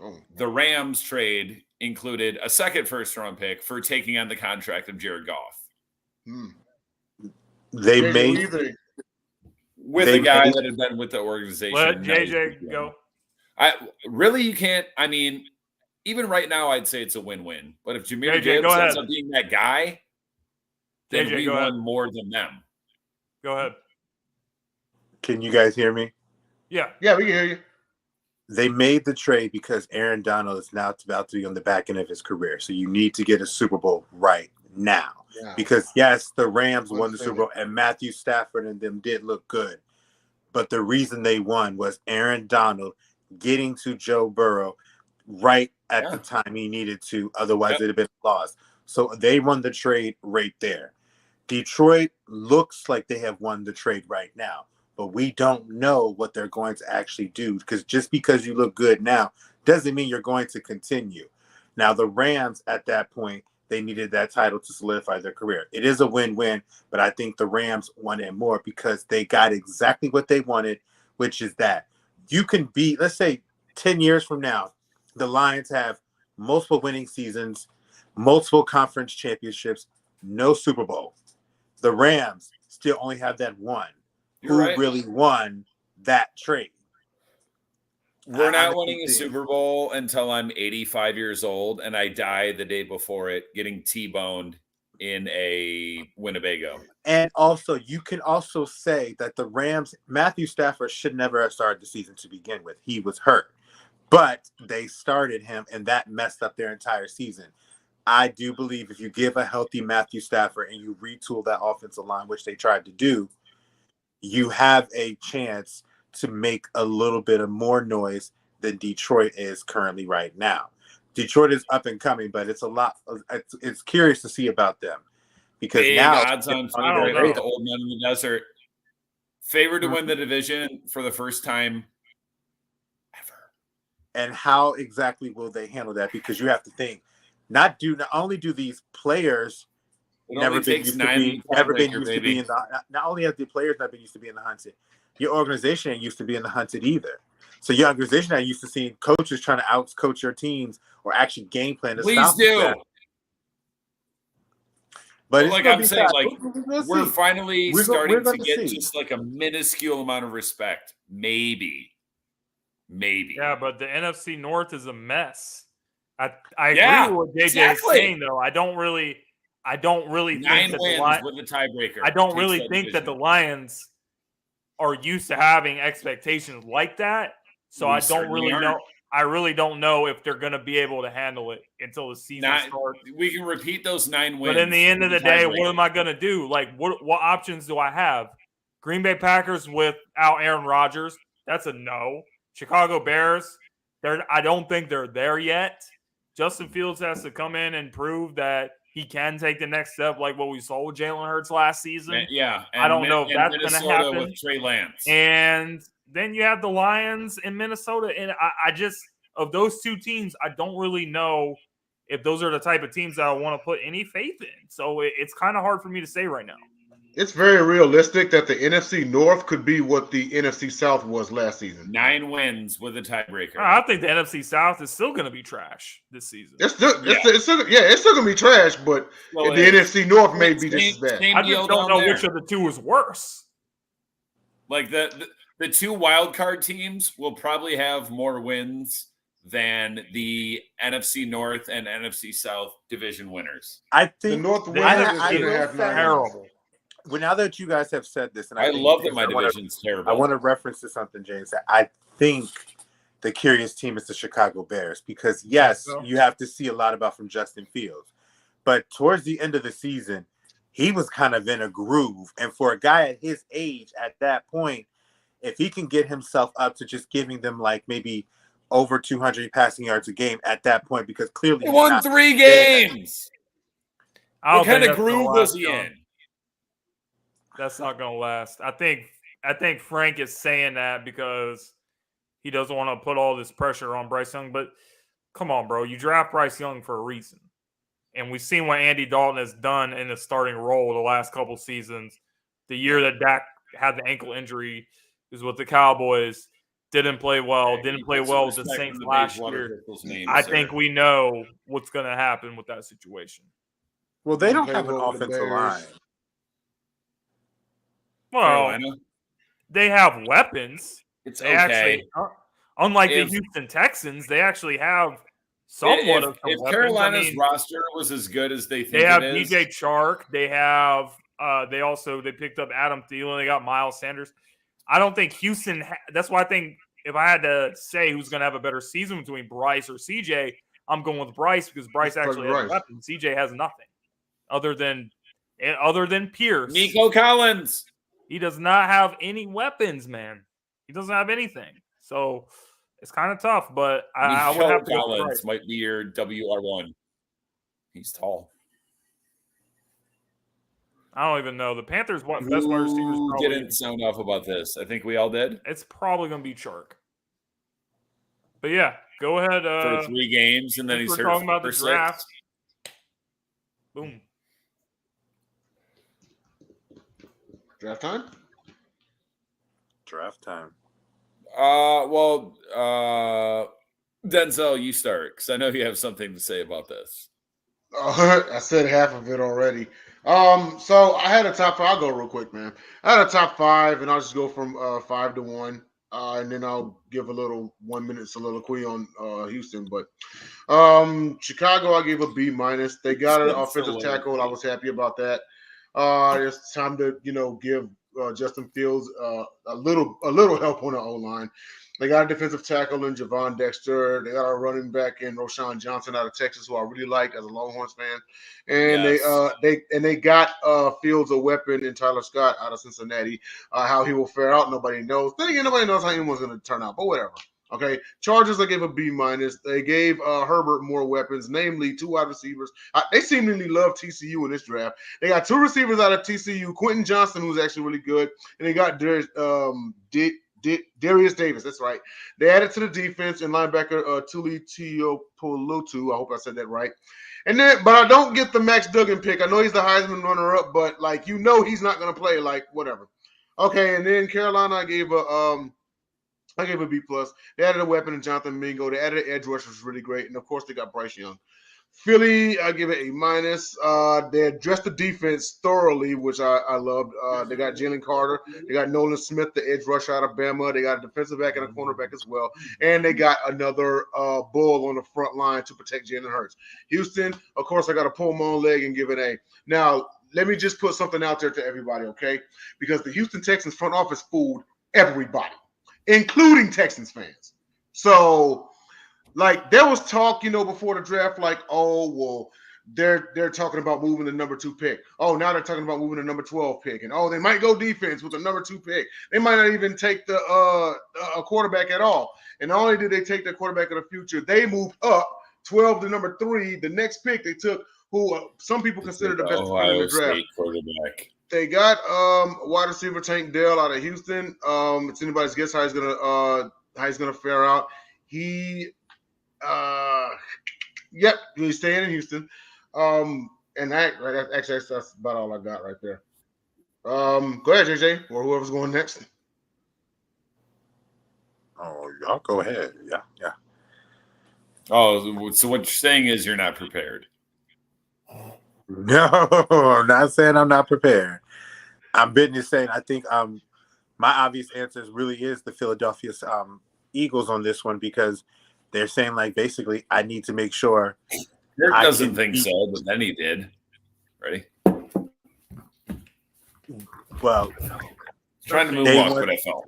Oh. The Rams trade included a 2nd first-round pick for taking on the contract of Jared Goff. They made with a guy that had been with the organization. Let JJ go. You can't. I mean, even right now, I'd say it's a win-win. But if Jahmyr Gibbs ends up being that guy, then we won more than them. Go ahead. Can you guys hear me? Yeah. Yeah, we can hear you. They made the trade because Aaron Donald is now about to be on the back end of his career. So you need to get a Super Bowl right now. Yeah. Because, yes, the Rams won the Super Bowl, and Matthew Stafford and them did look good. But the reason they won was Aaron Donald getting to Joe Burrow right at the time he needed to. Otherwise, it would have been lost. So they won the trade right there. Detroit looks like they have won the trade right now, but we don't know what they're going to actually do because just because you look good now doesn't mean you're going to continue. Now, the Rams at that point, they needed that title to solidify their career. It is a win-win, but I think the Rams won it more because they got exactly what they wanted, which is that you can be, let's say 10 years from now, the Lions have multiple winning seasons, multiple conference championships, no Super Bowl. The Rams still only have that one. Really won that trade? We're not winning a Super Bowl until I'm 85 years old and I die the day before it, getting T-boned in a Winnebago. And also, you can also say that the Rams, Matthew Stafford should never have started the season to begin with. He was hurt. But they started him, and that messed up their entire season. I do believe if you give a healthy Matthew Stafford and you retool that offensive line, which they tried to do, you have a chance to make a little bit of more noise than Detroit is currently right now. Detroit is up and coming, but it's a lot. It's curious to see about them because now odds on favorite, like the old men in the desert, favored to win the division for the first time ever. And how exactly will they handle that? Because you have to think. Not only do these players never been used to be in the. Not only have the players not been used to be in the hunted, your organization ain't used to be in the hunted either. So your organization ain't used to seeing coaches trying to out-coach your teams or actually game plan to stop them. But like I'm saying, we're finally starting to get just like a minuscule amount of respect. Maybe. Yeah, but the NFC North is a mess. I agree with what JJ is saying, though. I don't really think that with the tiebreaker. I don't really think that the Lions are used to having expectations like that. So I don't really know. I really don't know if they're going to be able to handle it until the season starts. We can repeat those 9 wins. But in the end of the day, what am I going to do? Like, what options do I have? Green Bay Packers without Aaron Rodgers? That's a no. Chicago Bears, I don't think they're there yet. Justin Fields has to come in and prove that he can take the next step, like what we saw with Jalen Hurts last season. Yeah, I don't know if that's going to happen. With Trey Lance, and then you have the Lions in Minnesota, and I just of those two teams, I don't really know if those are the type of teams that I want to put any faith in. So it's kind of hard for me to say right now. It's very realistic that the NFC North could be what the NFC South was last season. 9 wins with a tiebreaker. I think the NFC South is still going to be trash this season. It's still going to be trash, but the NFC North may be just as bad. I just don't know which of the two is worse. Like the 2 wild card teams will probably have more wins than the NFC North and NFC South division winners. I think the North winners is going to have terrible. Well, now that you guys have said this, and I love that my division's terrible. I want to reference to something, James. I think the curious team is the Chicago Bears because, yes, you have to see a lot about from Justin Fields. But towards the end of the season, he was kind of in a groove. And for a guy at his age at that point, if he can get himself up to just giving them like maybe over 200 passing yards a game at that point, because clearly he won 3 games. What kind of groove was he in? That's not going to last. I think Frank is saying that because he doesn't want to put all this pressure on Bryce Young. But come on, bro. You draft Bryce Young for a reason. And we've seen what Andy Dalton has done in the starting role the last couple seasons. The year that Dak had the ankle injury is with the Cowboys. Didn't play well. Didn't play well with the Saints last year. I think we know what's going to happen with that situation. Well, they don't have an offensive line. Well, they have weapons. It's okay. Actually, unlike the Houston Texans, they actually have somewhat of some weapons. If Carolina's roster was as good as they think they have it is. DJ Chark. They have they picked up Adam Thielen. They got Miles Sanders. I don't think Houston. That's why I think if I had to say who's going to have a better season between Bryce or CJ, I'm going with Bryce because Bryce actually has weapons. CJ has nothing other than Pierce. Nico Collins. He does not have any weapons, man. He doesn't have anything. So it's kind of tough, but I would have to go Collins might be your WR1. He's tall. I don't even know. The Panthers' best wide receivers didn't sound off about this. I think we all did. It's probably going to be Chark. But yeah, go ahead. For 3 games, and then he's hurt talking about the draft. 6. Boom. Draft time? Draft time. Denzel, you start because I know you have something to say about this. I said half of it already. So I had a top 5. I'll go real quick, man. I had a top 5, and I'll just go from 5 to 1, and then I'll give a little 1-minute soliloquy on Houston. But Chicago, I gave a B-. They got an offensive tackle. I was happy about that. It's time to give Justin Fields a little help on the O-line. They got a defensive tackle in Javon Dexter. They got a running back in Roshan Johnson out of Texas, who I really like as a Longhorns fan. And they got Fields a weapon in Tyler Scott out of Cincinnati. How he will fare out, nobody knows. Then again, nobody knows how anyone's going to turn out, but whatever. Okay, Chargers, I gave a B-. They gave Herbert more weapons, namely 2 wide receivers. They seemingly love TCU in this draft. They got 2 receivers out of TCU, Quentin Johnson, who's actually really good, and they got Darius Davis. That's right. They added to the defense and linebacker Tuli Tuipulotu. I hope I said that right. And then, but I don't get the Max Duggan pick. I know he's the Heisman runner-up, but he's not going to play. Whatever. Okay, and then Carolina, I gave a B+. They added a weapon in Jonathan Mingo. They added an edge rush, which was really great. And, of course, they got Bryce Young. Philly, I give it A-. They addressed the defense thoroughly, which I loved. They got Jalen Carter. They got Nolan Smith, the edge rush out of Bama. They got a defensive back and a cornerback as well. And they got another bull on the front line to protect Jalen Hurts. Houston, of course, I got to pull my own leg and give it A. Now, let me just put something out there to everybody, okay? Because the Houston Texans front office fooled everybody, including Texans fans. So, there was talk, before the draft, they're talking about moving the number 2 pick. Oh, now they're talking about moving the number 12 pick, and they might go defense with the number 2 pick. They might not even take the a quarterback at all. And not only did they take the quarterback of the future, they moved up 12 to number 3. The next pick they took, who some people consider the best defender in the draft. State quarterback. They got wide receiver Tank Dell out of Houston. It's anybody's guess how he's gonna fare out. He's staying in Houston. And actually that's about all I got right there. Go ahead, JJ, or whoever's going next. Oh, y'all go ahead. Yeah. Oh, so what you're saying is you're not prepared. No, I'm not saying I'm not prepared. I'm just saying I think my obvious answer really is the Philadelphia Eagles on this one, because they're saying, like, basically I need to make sure. Kirk doesn't think so, but then he did. Ready? Well, trying to move on what I felt.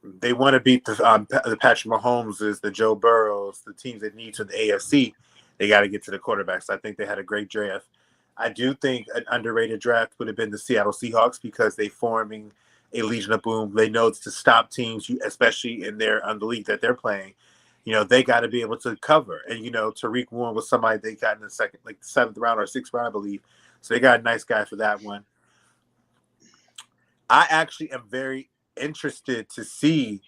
They want to beat the Patrick Mahomes, the Joe Burrows, the teams that need to the AFC. They got to get to the quarterbacks. I think they had a great draft. I do think an underrated draft would have been the Seattle Seahawks, because they're forming a Legion of Boom. They know to stop teams, especially in the league that they're playing. They got to be able to cover. And, Tariq Woolen was somebody they got in the second, like the 7th round or 6th round, I believe. So they got a nice guy for that one. I actually am very interested to see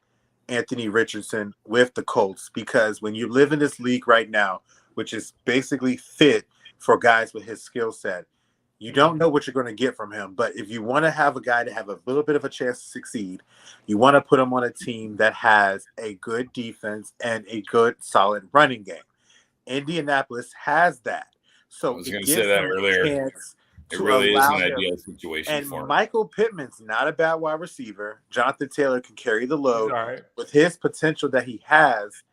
Anthony Richardson with the Colts, because when you live in this league right now, which is basically fit for guys with his skill set, you don't know what you're going to get from him. But if you want to have a guy to have a little bit of a chance to succeed, you want to put him on a team that has a good defense and a good, solid running game. Indianapolis has that. So I was going to say that earlier. It really is an ideal situation for him. Michael Pittman's not a bad wide receiver. Jonathan Taylor can carry the load. Right. With his potential that he has,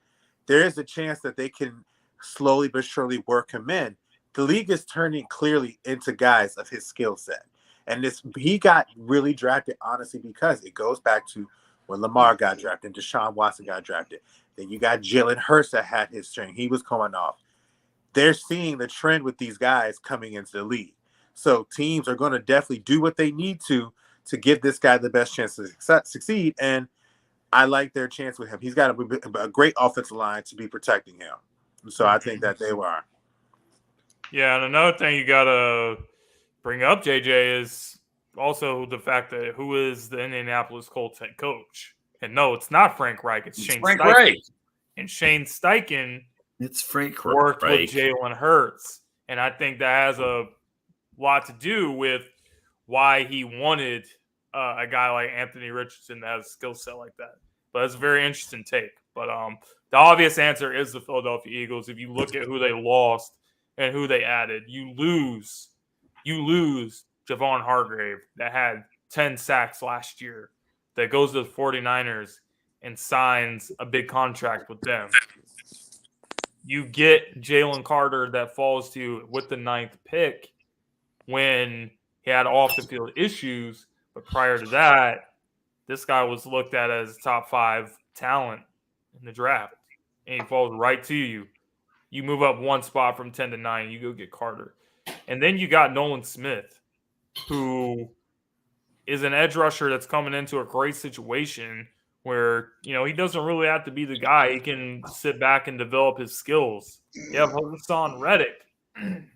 there is a chance that they can slowly but surely work him in. The league is turning clearly into guys of his skill set. And he got really drafted, honestly, because it goes back to when Lamar got drafted and Deshaun Watson got drafted. Then you got Jalen Hurts that had his string. He was coming off. They're seeing the trend with these guys coming into the league. So teams are going to definitely do what they need to give this guy the best chance to succeed. And I like their chance with him. He's got a great offensive line to be protecting him. So I think that they were. Yeah, and another thing you got to bring up, JJ, is also the fact that who is the Indianapolis Colts head coach? And no, it's not Frank Reich. It's Shane Frank Steichen. Reich. And Shane Steichen It's Frank worked Reich. with Jalen Hurts. And I think that has a lot to do with why he wanted a guy like Anthony Richardson that has a skill set like that. But it's a very interesting take. But the obvious answer is the Philadelphia Eagles. If you look at who they lost and who they added, you lose Javon Hargrave that had 10 sacks last year, that goes to the 49ers and signs a big contract with them. You get Jalen Carter that falls to you with the 9th pick when he had off-the-field issues. But prior to that, this guy was looked at as top 5 talent in the draft. And he falls right to you. You move up one spot from 10 to 9, you go get Carter. And then you got Nolan Smith, who is an edge rusher that's coming into a great situation where, he doesn't really have to be the guy. He can sit back and develop his skills. You have Hassan Reddick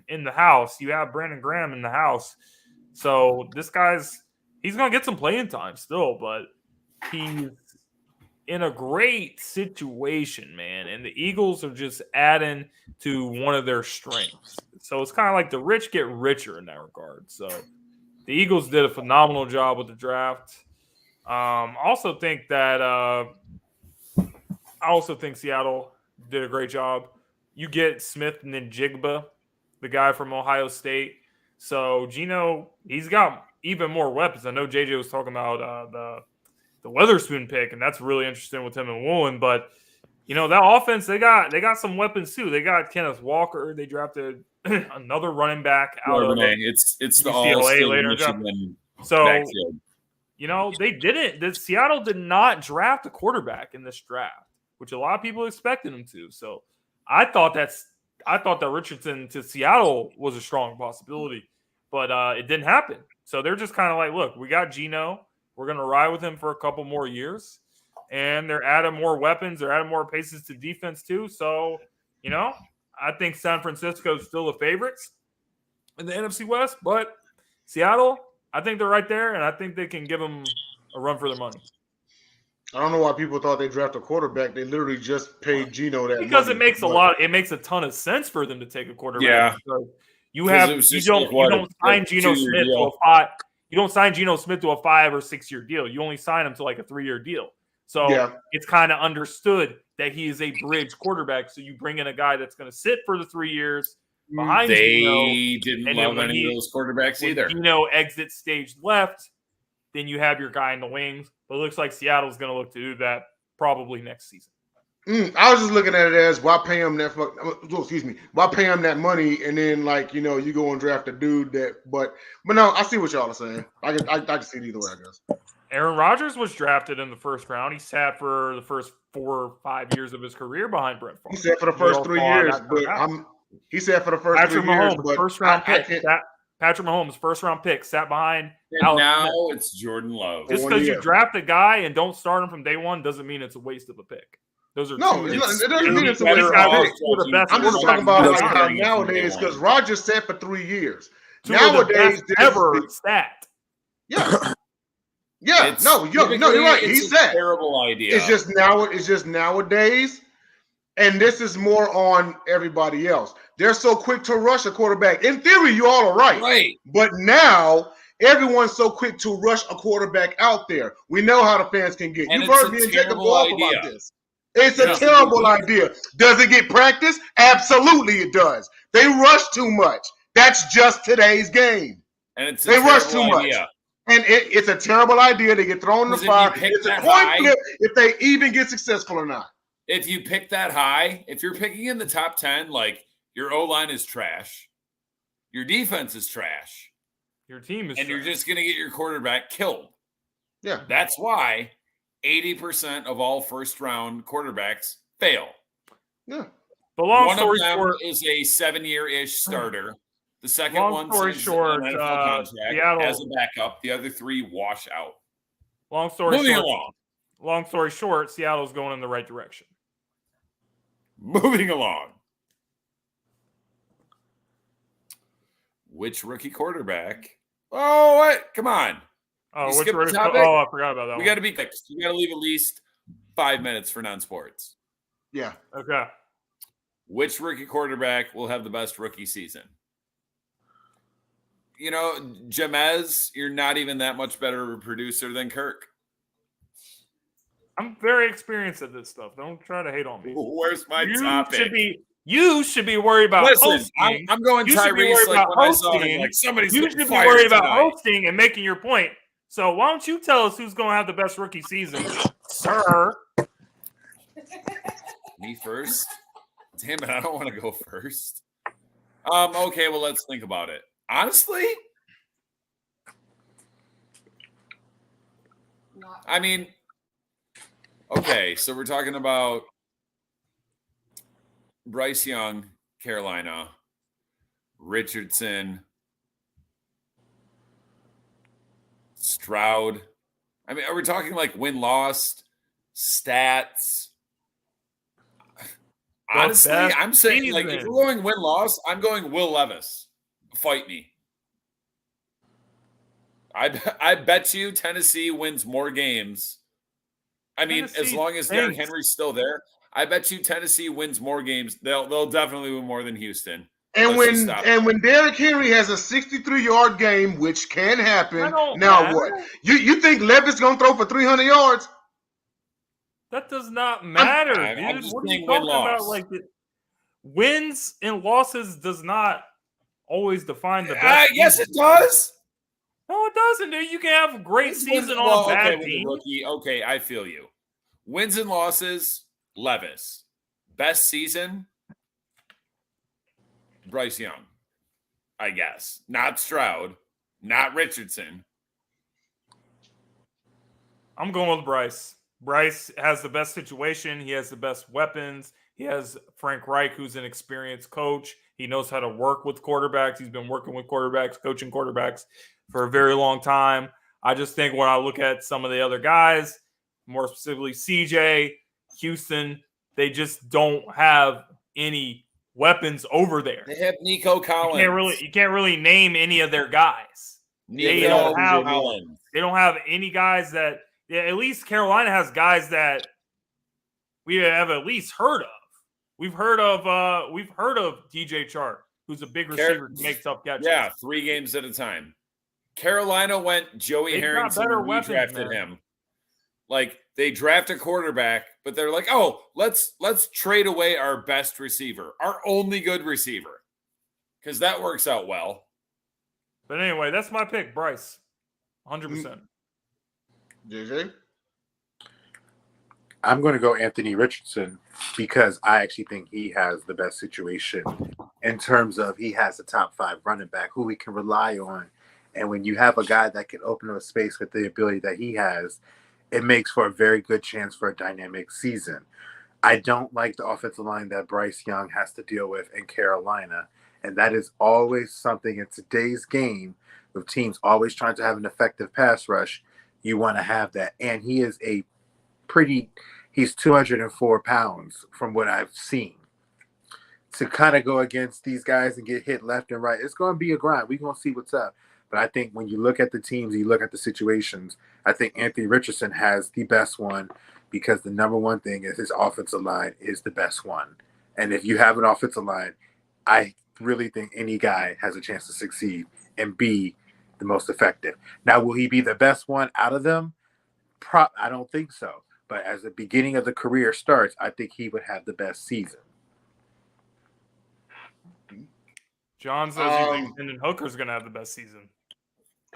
in the house. You have Brandon Graham in the house. So this he's going to get some playing time still, but he's in a great situation, man. And the Eagles are just adding to one of their strengths. So it's kind of like the rich get richer in that regard. So the Eagles did a phenomenal job with the draft. I also think Seattle did a great job. You get Smith and then Jigba, the guy from Ohio State. So Geno, he's got even more weapons. I know JJ was talking about the Weatherspoon pick, and that's really interesting with him and Woolen. But that offense, they got some weapons too. They got Kenneth Walker. They drafted another running back out of it's the UCLA all-state later. Michigan So backfield. they didn't. Seattle did not draft a quarterback in this draft, which a lot of people expected them to. So I thought I thought that Richardson to Seattle was a strong possibility, but it didn't happen. So they're just kind of like, look, we got Geno. We're going to ride with him for a couple more years. And they're adding more weapons. They're adding more paces to defense too. So, I think San Francisco is still the favorites in the NFC West. But Seattle, I think they're right there. And I think they can give them a run for their money. I don't know why people thought they drafted a quarterback. They literally just paid Geno that because money. It makes a ton of sense for them to take a quarterback. Yeah. You don't sign Geno Smith to a 5. You don't sign Geno Smith to a 5 or 6 year deal. You only sign him to like a 3-year deal. So it's kind of understood that he is a bridge quarterback. So you bring in a guy that's going to sit for the 3 years behind Geno. They didn't love any of those quarterbacks either. Geno exits stage left, then you have your guy in the wings. But it looks like Seattle's going to look to do that probably next season. I was just looking at it as why pay him that? Why pay him that money and then you go and draft a dude that? But no, I see what y'all are saying. I can see it either way, I guess. Aaron Rodgers was drafted in the first round. He sat for the first 4 or 5 years of his career behind Brett Favre. He sat for the first 3 years, but he sat for the first Patrick 3 years. Mahomes, first round pick. Patrick Mahomes, first round pick, sat behind. And now it's Jordan Love. Just because you draft a guy and don't start him from day one doesn't mean it's a waste of a pick. Those are it doesn't mean it's a waste of a pick. I'm just talking about how nowadays, because Rodgers sat for 3 years. Nowadays, ever stat. Yeah. Yeah, you're right. He said terrible idea. It's just nowadays, and this is more on everybody else. They're so quick to rush a quarterback. In theory, you all are right. Right. But now everyone's so quick to rush a quarterback out there. We know how the fans can get. You've heard me and Jacob go off about this. It's a terrible idea. Does it get practice? Absolutely, it does. They rush too much. That's just today's game. And they rush too much. And it's a terrible idea. They get thrown in the fire. It's a coin flip if they even get successful or not. If you pick that high, if you're picking in the top 10, like your O-line is trash, your defense is trash, your team is and trash. You're just going to get your quarterback killed. Yeah. That's why 80% of all first-round quarterbacks fail. Yeah. But long one story of them short, is a 7-year-ish starter. The second long story short, an NFL contract Seattle, as a backup. The other 3 wash out. Long story short, Seattle's going in the right direction. Moving along. Which rookie quarterback? Oh, what? Come on. Oh, I forgot about that. We got to be quick. We got to leave at least 5 minutes for non-sports. Yeah. Okay. Which rookie quarterback will have the best rookie season? Jamez, you're not even that much better of a producer than Kirk. I'm very experienced at this stuff. Don't try to hate on me. Where's my topic? You should be worried about hosting. I'm going Tyrese like when I saw him. Like somebody's you should be worried about hosting and making your point. So why don't you tell us who's going to have the best rookie season, sir? Me first? Damn it, I don't want to go first. Okay, well, let's think about it. Honestly, I mean, okay, so we're talking about Bryce Young, Carolina, Richardson, Stroud. I mean, are we talking like win-loss, stats? Honestly, I'm saying, like, if we're going win-loss, I'm going Will Levis. Fight me. I bet you Tennessee wins more games. I mean, as long as Derrick Henry's still there, I bet you Tennessee wins more games. They'll definitely win more than Houston. And when Derrick Henry has a 63-yard game, which can happen, now what? You think Levis gonna throw for 300 yards? That does not matter, dude. What are you talking about? Like wins and losses does not always define the best. Yes, it does. No, it doesn't, dude. You can have a great season on a bad team. Rookie. Okay, I feel you. Wins and losses, Levis. Best season, Bryce Young, I guess. Not Stroud, not Richardson. I'm going with Bryce. Bryce has the best situation. He has the best weapons. He has Frank Reich, who's an experienced coach. He knows how to work with quarterbacks. He's been working with quarterbacks, coaching quarterbacks for a very long time. I just think when I look at some of the other guys, more specifically CJ, Houston, they just don't have any weapons over there. They have Nico Collins. You can't really name any of their guys. They don't have any guys that at least Carolina has guys that we have at least heard of. We've heard of DJ Chark, who's a big receiver who makes tough catches. Yeah, 3 games at a time. Carolina went Joey Harrington and we drafted him. Like they draft a quarterback, but they're like, oh, let's trade away our best receiver, our only good receiver. Because that works out well. But anyway, that's my pick, Bryce. 100%. JJ? I'm going to go Anthony Richardson because I actually think he has the best situation in terms of he has a top 5 running back who we can rely on. And when you have a guy that can open up a space with the ability that he has, it makes for a very good chance for a dynamic season. I don't like the offensive line that Bryce Young has to deal with in Carolina. And that is always something in today's game with teams always trying to have an effective pass rush. You want to have that. And he is he's 204 pounds from what I've seen. To kind of go against these guys and get hit left and right, it's going to be a grind. We're going to see what's up. But I think when you look at the teams, you look at the situations, I think Anthony Richardson has the best one because the number one thing is his offensive line is the best one. And if you have an offensive line, I really think any guy has a chance to succeed and be the most effective. Now, will he be the best one out of them? I don't think so. But as the beginning of the career starts, I think he would have the best season. John says he thinks Hendon Hooker's going to have the best season.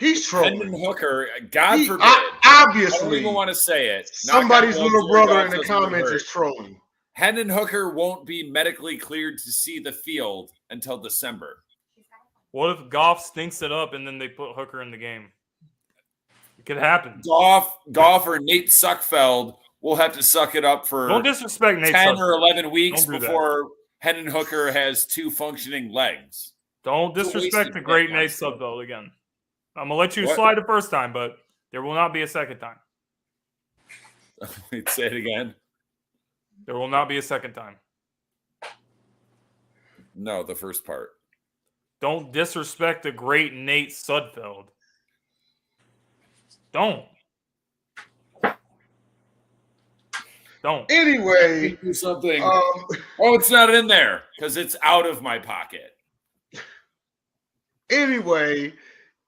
He's trolling. Hendon Hooker, God forbid. Obviously. I don't even want to say it. Somebody's little brother in the comments is trolling. Hendon Hooker won't be medically cleared to see the field until December. What if Goff stinks it up and then they put Hooker in the game? It could happen. Goff or Nate Suckfeld will have to suck it up for don't disrespect Nate 10 Suckfeld. or 11 weeks before Hendon Hooker has 2 functioning legs. Don't disrespect the great Nate Suckfeld again. I'm going to let you slide the first time, but there will not be a second time. Wait, say it again. There will not be a second time. No, the first part. Don't disrespect the great Nate Sudfeld. Don't. Anyway. Do something. It's not in there because it's out of my pocket. Anyway,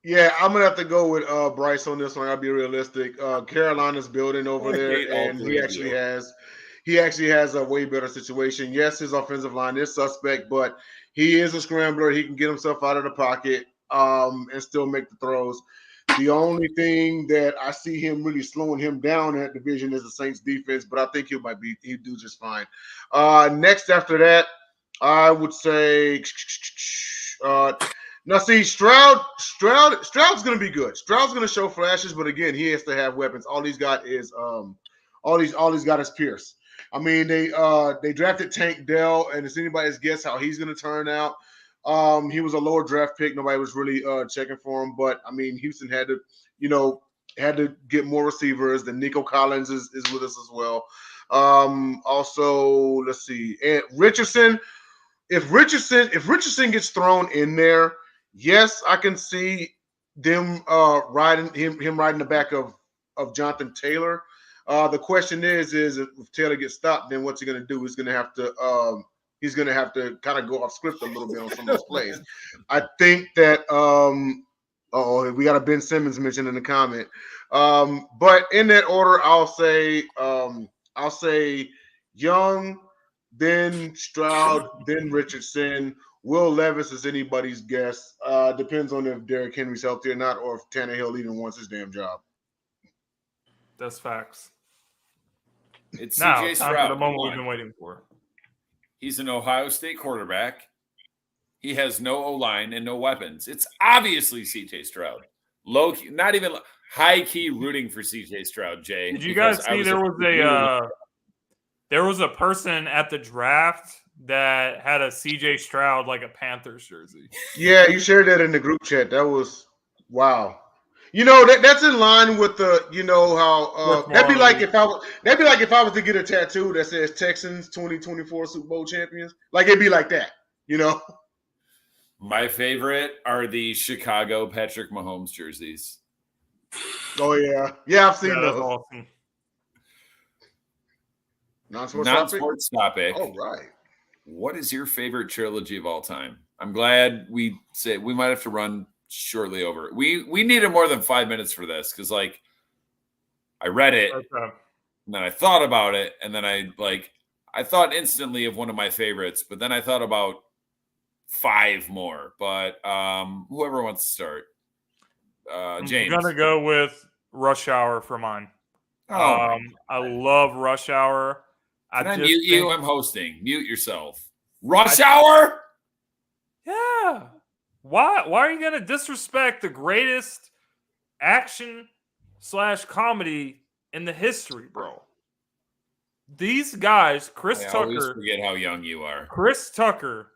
yeah, I'm going to have to go with Bryce on this one. I'll be realistic. Carolina's building over there, and he actually has a way better situation. Yes, his offensive line is suspect, but he is a scrambler. He can get himself out of the pocket and still make the throws. The only thing that I see him really slowing him down in that division is the Saints defense, but I think he'll do just fine. Next after that, I would say now see Stroud's going to be good. Stroud's going to show flashes, but again, he has to have weapons. All he's got is Pierce. I mean, they drafted Tank Dell, and it's anybody's guess how he's going to turn out. He was a lower draft pick. Nobody was really checking for him, but I mean, Houston had to get more receivers. Then Nico Collins is with us as well. Also, let's see, and Richardson. If Richardson gets thrown in there, yes, I can see them riding the back of Jonathan Taylor. The question is if Taylor gets stopped, then what's he going to do? He's going to have to kind of go off script a little bit on some of those plays. I think that we got a Ben Simmons mentioned in the comment. But in that order, I'll say Young, then Stroud, then Richardson. Will Levis is anybody's guess. Depends on if Derrick Henry's healthy or not, or if Tannehill even wants his damn job. That's facts. It's now, CJ time Stroud. for the moment we've been waiting for. He's an Ohio State quarterback. He has no O-line and no weapons. It's obviously CJ Stroud. low key, not even high key rooting for CJ Stroud, Jay. Did you guys see there was a person at the draft that had a CJ Stroud like a Panthers jersey? Yeah, you shared that in the group chat. That was wow. You know that's in line with the how that'd be like if I was to get a tattoo that says Texans 2024 Super Bowl champions. Like it'd be like that, you know. My favorite are the Chicago Patrick Mahomes jerseys. Oh yeah, I've seen those. Awesome. Non-sports topic. All right. What is your favorite trilogy of all time? I'm glad we might have to run shortly over. We needed more than 5 minutes for this because I read it and then I thought about it and then I thought instantly of one of my favorites, but then I thought about 5 more. But whoever wants to start, James. I'm gonna go with Rush Hour for mine. I love Rush Hour. Can I mute you? I'm hosting. Mute yourself. Rush Hour? Yeah. Why are you gonna disrespect the greatest action/comedy in the history, bro? These guys, Chris Tucker. I always forget how young you are. Chris Tucker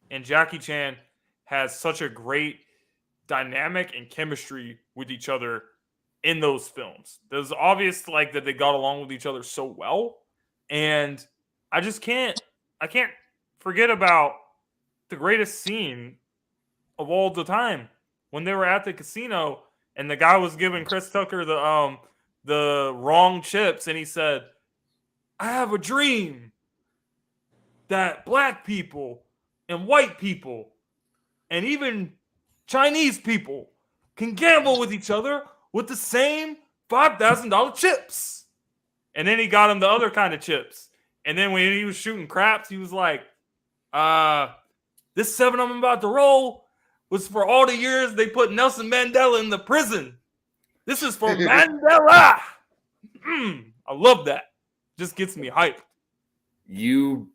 and Jackie Chan has such a great dynamic and chemistry with each other in those films. There's obvious that they got along with each other so well. And I can't forget about the greatest scene of all the time when they were at the casino and the guy was giving Chris Tucker the wrong chips and he said, "I have a dream that black people and white people and even Chinese people can gamble with each other with the same $5,000 chips." And then he got him the other kind of chips. And then when he was shooting craps, he was like, this 7 I'm about to roll was for all the years they put Nelson Mandela in the prison. This is for Mandela. I love that. Just gets me hyped. I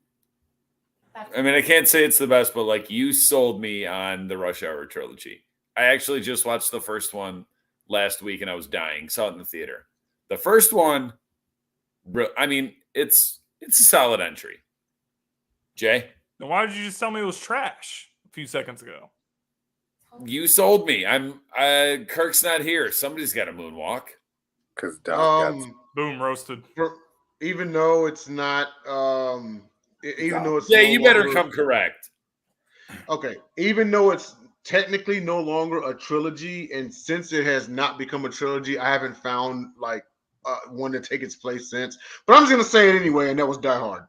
can't say it's the best, but you sold me on the Rush Hour trilogy. I actually just watched the first one last week and I was dying. Saw it in the theater. The first one, it's a solid entry. Jay? Then why did you just tell me it was trash a few seconds ago? You sold me. Kirk's not here. Somebody's got to moonwalk. Because boom, roasted. Even though it's not though it's you better come correct. Okay. Even though it's technically no longer a trilogy, and since it has not become a trilogy, I haven't found one to take its place since. But I'm just gonna say it anyway, and that was Die Hard,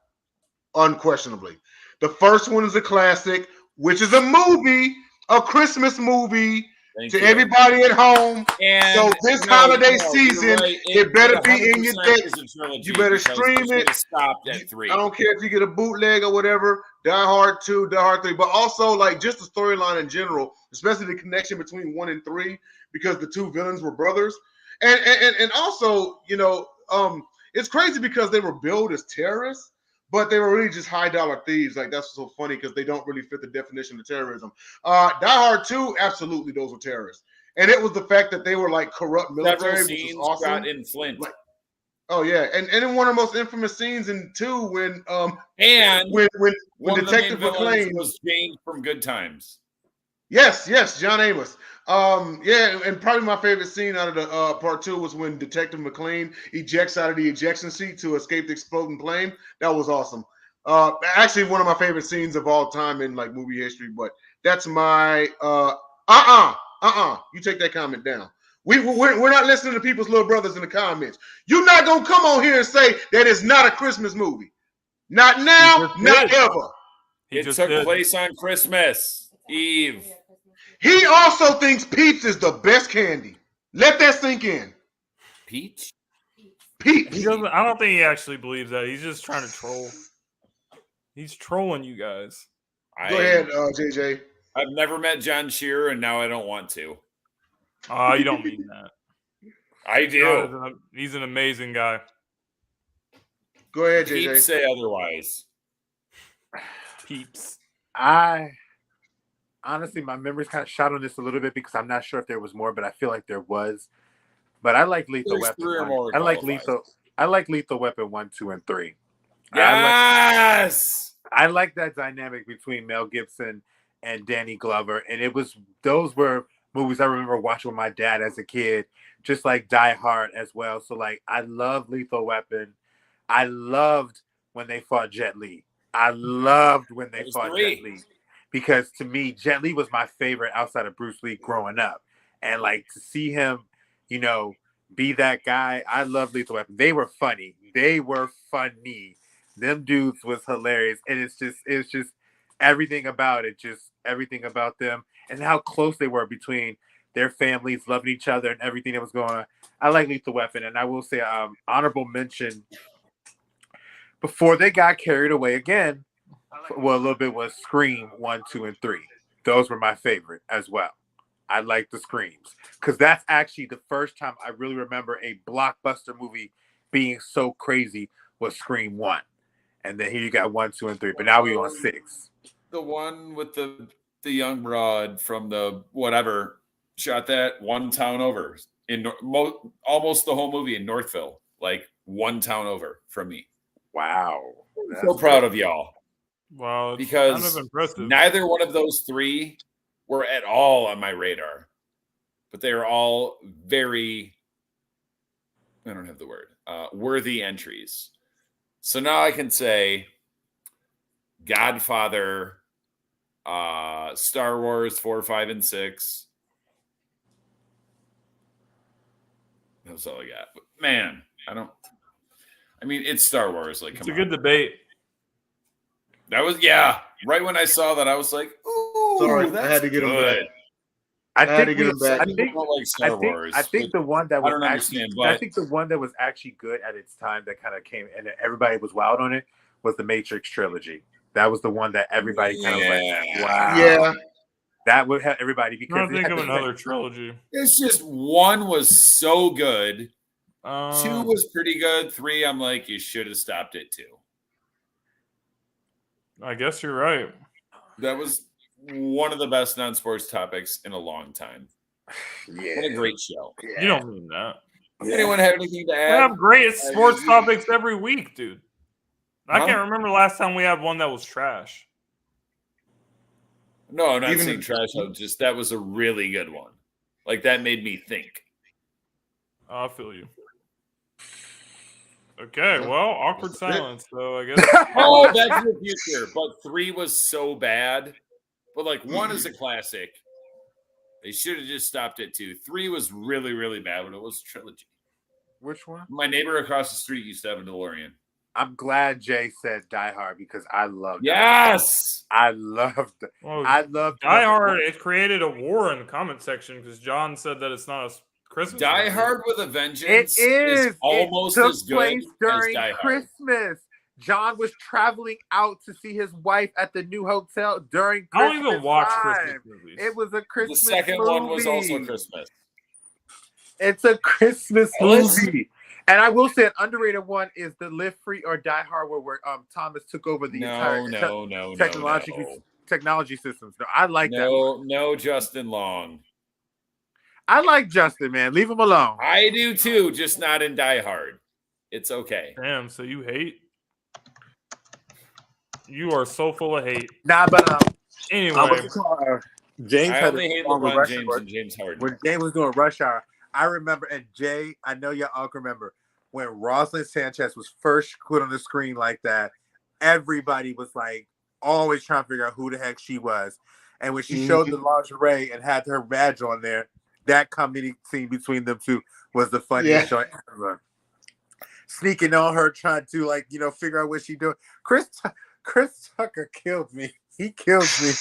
unquestionably. The first one is a classic, which is a movie, a Christmas movie to everybody at home. And so this holiday season, it better be in your deck. You better stream it. Stopped at 3. I don't care if you get a bootleg or whatever. Die Hard 2, Die Hard 3, but also just the storyline in general, especially the connection between 1 and 3, because the two villains were brothers. And also, it's crazy because they were billed as terrorists, but they were really just high dollar thieves. That's so funny because they don't really fit the definition of terrorism. Die Hard 2, absolutely, those were terrorists. And it was the fact that they were corrupt military, which was awesome. Got in Flint. Oh yeah, and in one of the most infamous scenes in 2 when Detective McClane was Jane from Good Times. Yes, John Amos. And probably my favorite scene out of the part 2 was when Detective McClane ejects out of the ejection seat to escape the exploding plane. That was awesome. Actually, one of my favorite scenes of all time in movie history. But that's my You take that comment down. We're not listening to people's little brothers in the comments. You're not gonna come on here and say that it's not a Christmas movie. Not now, not ever. It took place on Christmas Eve. He also thinks Peeps is the best candy. Let that sink in. Peach? Peeps. I don't think he actually believes that. He's just trying to troll. He's trolling you guys. Go ahead, JJ. I've never met John Shearer, and now I don't want to. You don't mean that. I do. He's an amazing guy. Go ahead, JJ. Peeps say otherwise. Peeps. honestly, my memory's kind of shot on this a little bit because I'm not sure if there was more, but I feel like there was. But I like Lethal There's Weapon. 3 or more I like qualifiers. Lethal Weapon 1, 2, and 3. Yes. I like that dynamic between Mel Gibson and Danny Glover, and those were movies I remember watching with my dad as a kid, just like Die Hard as well. So like, I love Lethal Weapon. I loved when they fought Jet Li. I loved when they fought 3. Jet Li because to me, Jet Li was my favorite outside of Bruce Lee growing up, and like to see him, be that guy. I love Lethal Weapon. They were funny. Them dudes was hilarious, and it's just everything about it, just everything about them and how close they were between their families, loving each other, and everything that was going on. I like Lethal Weapon, and I will say honorable mention before they got carried away again. Well, a little bit was Scream 1, 2, and 3. Those were my favorite as well. I like the Screams because that's actually the first time I really remember a blockbuster movie being so crazy was Scream 1. And then here you got 1, 2, and 3. But now we on 6. The one with the young broad from the whatever shot that one town over in almost the whole movie in Northville, like one town over from me. Wow. I'm so proud of y'all. Wow, because kind of impressive. neither one of those 3 were at all on my radar, but they are all very, I don't have the word, worthy entries. So now I can say Godfather, Star Wars 4, 5, and 6. That's all I got. But man, it's Star Wars. Like, it's a good debate. That was, right when I saw that, I was like, ooh, sorry, that's I had to get him back. I had to get him back. I think the one that was I think the one that was actually good at its time that kind of came and everybody was wild on it was the Matrix trilogy. That was the one that everybody kind of was like, wow. Yeah. That would have everybody because I don't think of another trilogy. It's just 1 was so good. 2 2 was pretty good. 3, I'm like, you should have stopped at 2. I guess you're right. That was one of the best non-sports topics in a long time. Yeah. What a great show. Yeah. You don't mean that. Anyone have anything to We add? have great sports topics every week, dude. I Huh? can't remember the last time we had one that was trash. No, I'm not Even saying if- trash. Just that was a really good one. Like, that made me think. I feel you. Okay, well, awkward silence, so I guess. Oh, Back to the Future. But 3 was so bad. But, like, 1 is a classic. They should have just stopped at 2. 3 was really, really bad, but it was a trilogy. Which one? My neighbor across the street used to have a DeLorean. I'm glad Jay said Die Hard because I love Yes! I loved Well, I loved Die Hard. It created a war in the comment section because John said that it's not a Christmas Die movie. Hard with a It Vengeance is almost it took as good place during as Die Hard. Christmas. John was traveling out to see his wife at the new hotel during I Christmas. don't even watch time. Christmas movies. It was a The Christmas second movie. one was also Christmas. It's a Christmas Ellis? movie. And I will say an underrated one is the Live Free or Die Hard where Thomas took over the entire technology systems. No, I like that one. No, Justin Long. I like Justin, man. Leave him alone. I do too, just not in Die Hard. It's okay. Damn, so you hate? You are so full of hate. Nah, but Anyway, James I had only a hate song with LeBron Rush James Hour. and James Harden. When James was doing Rush Hour, I remember, and Jay, I know y'all all can remember, when Rosalind Sanchez was first put on the screen like that, everybody was like always trying to figure out who the heck she was. And when she showed the lingerie and had her badge on there, that comedy scene between them two was the funniest joint ever. Sneaking on her, trying to figure out what she doing. Chris Tucker killed me. He kills me.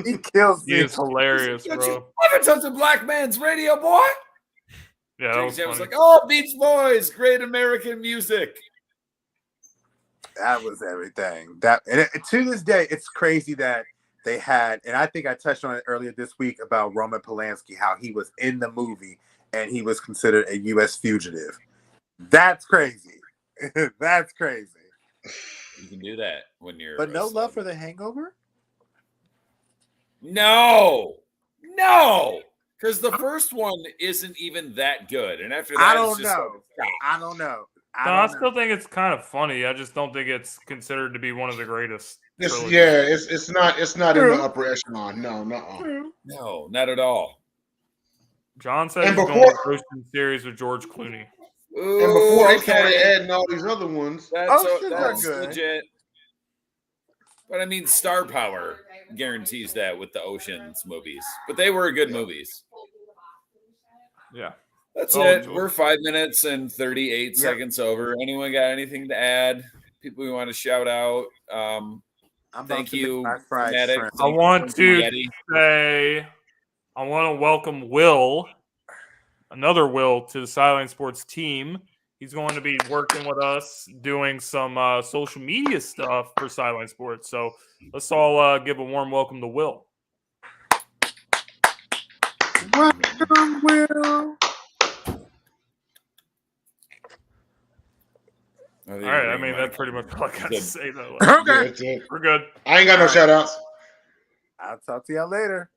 He kills me. he is hilarious, Don't bro. you ever touch a black man's radio, boy? Yeah, that was James funny. like, oh, Beach Boys, great American music. That was everything. To this day, it's crazy that they had, and I think I touched on it earlier this week about Roman Polanski, how he was in the movie and he was considered a U.S. fugitive. That's crazy. That's crazy. You can do that when you're. But no love for The Hangover? No, because the first one isn't even that good, and after that, I don't it's just know. like, stop. I don't know. I still think it's kind of funny. I just don't think it's considered to be one of the greatest. It's not in the upper echelon. No. No, not at all. John said And he's going with Ocean series with George Clooney. Ooh, And before they okay. started adding all these other ones, That's legit. But I mean, star power guarantees that with the Ocean's movies. But they were good movies. Yeah. That's it. We're 5 minutes and 38 seconds over. Anyone got anything to add? People we want to shout out? Thank you, Maddox. I want to welcome Will, another Will, to the Sideline Sports team. He's going to be working with us, doing some social media stuff for Sideline Sports. So let's all give a warm welcome to Will. Welcome, Will. All right, I mean, that's pretty much all I got to say, though. Okay. That's it. We're good. I ain't got no shout outs. I'll talk to y'all later.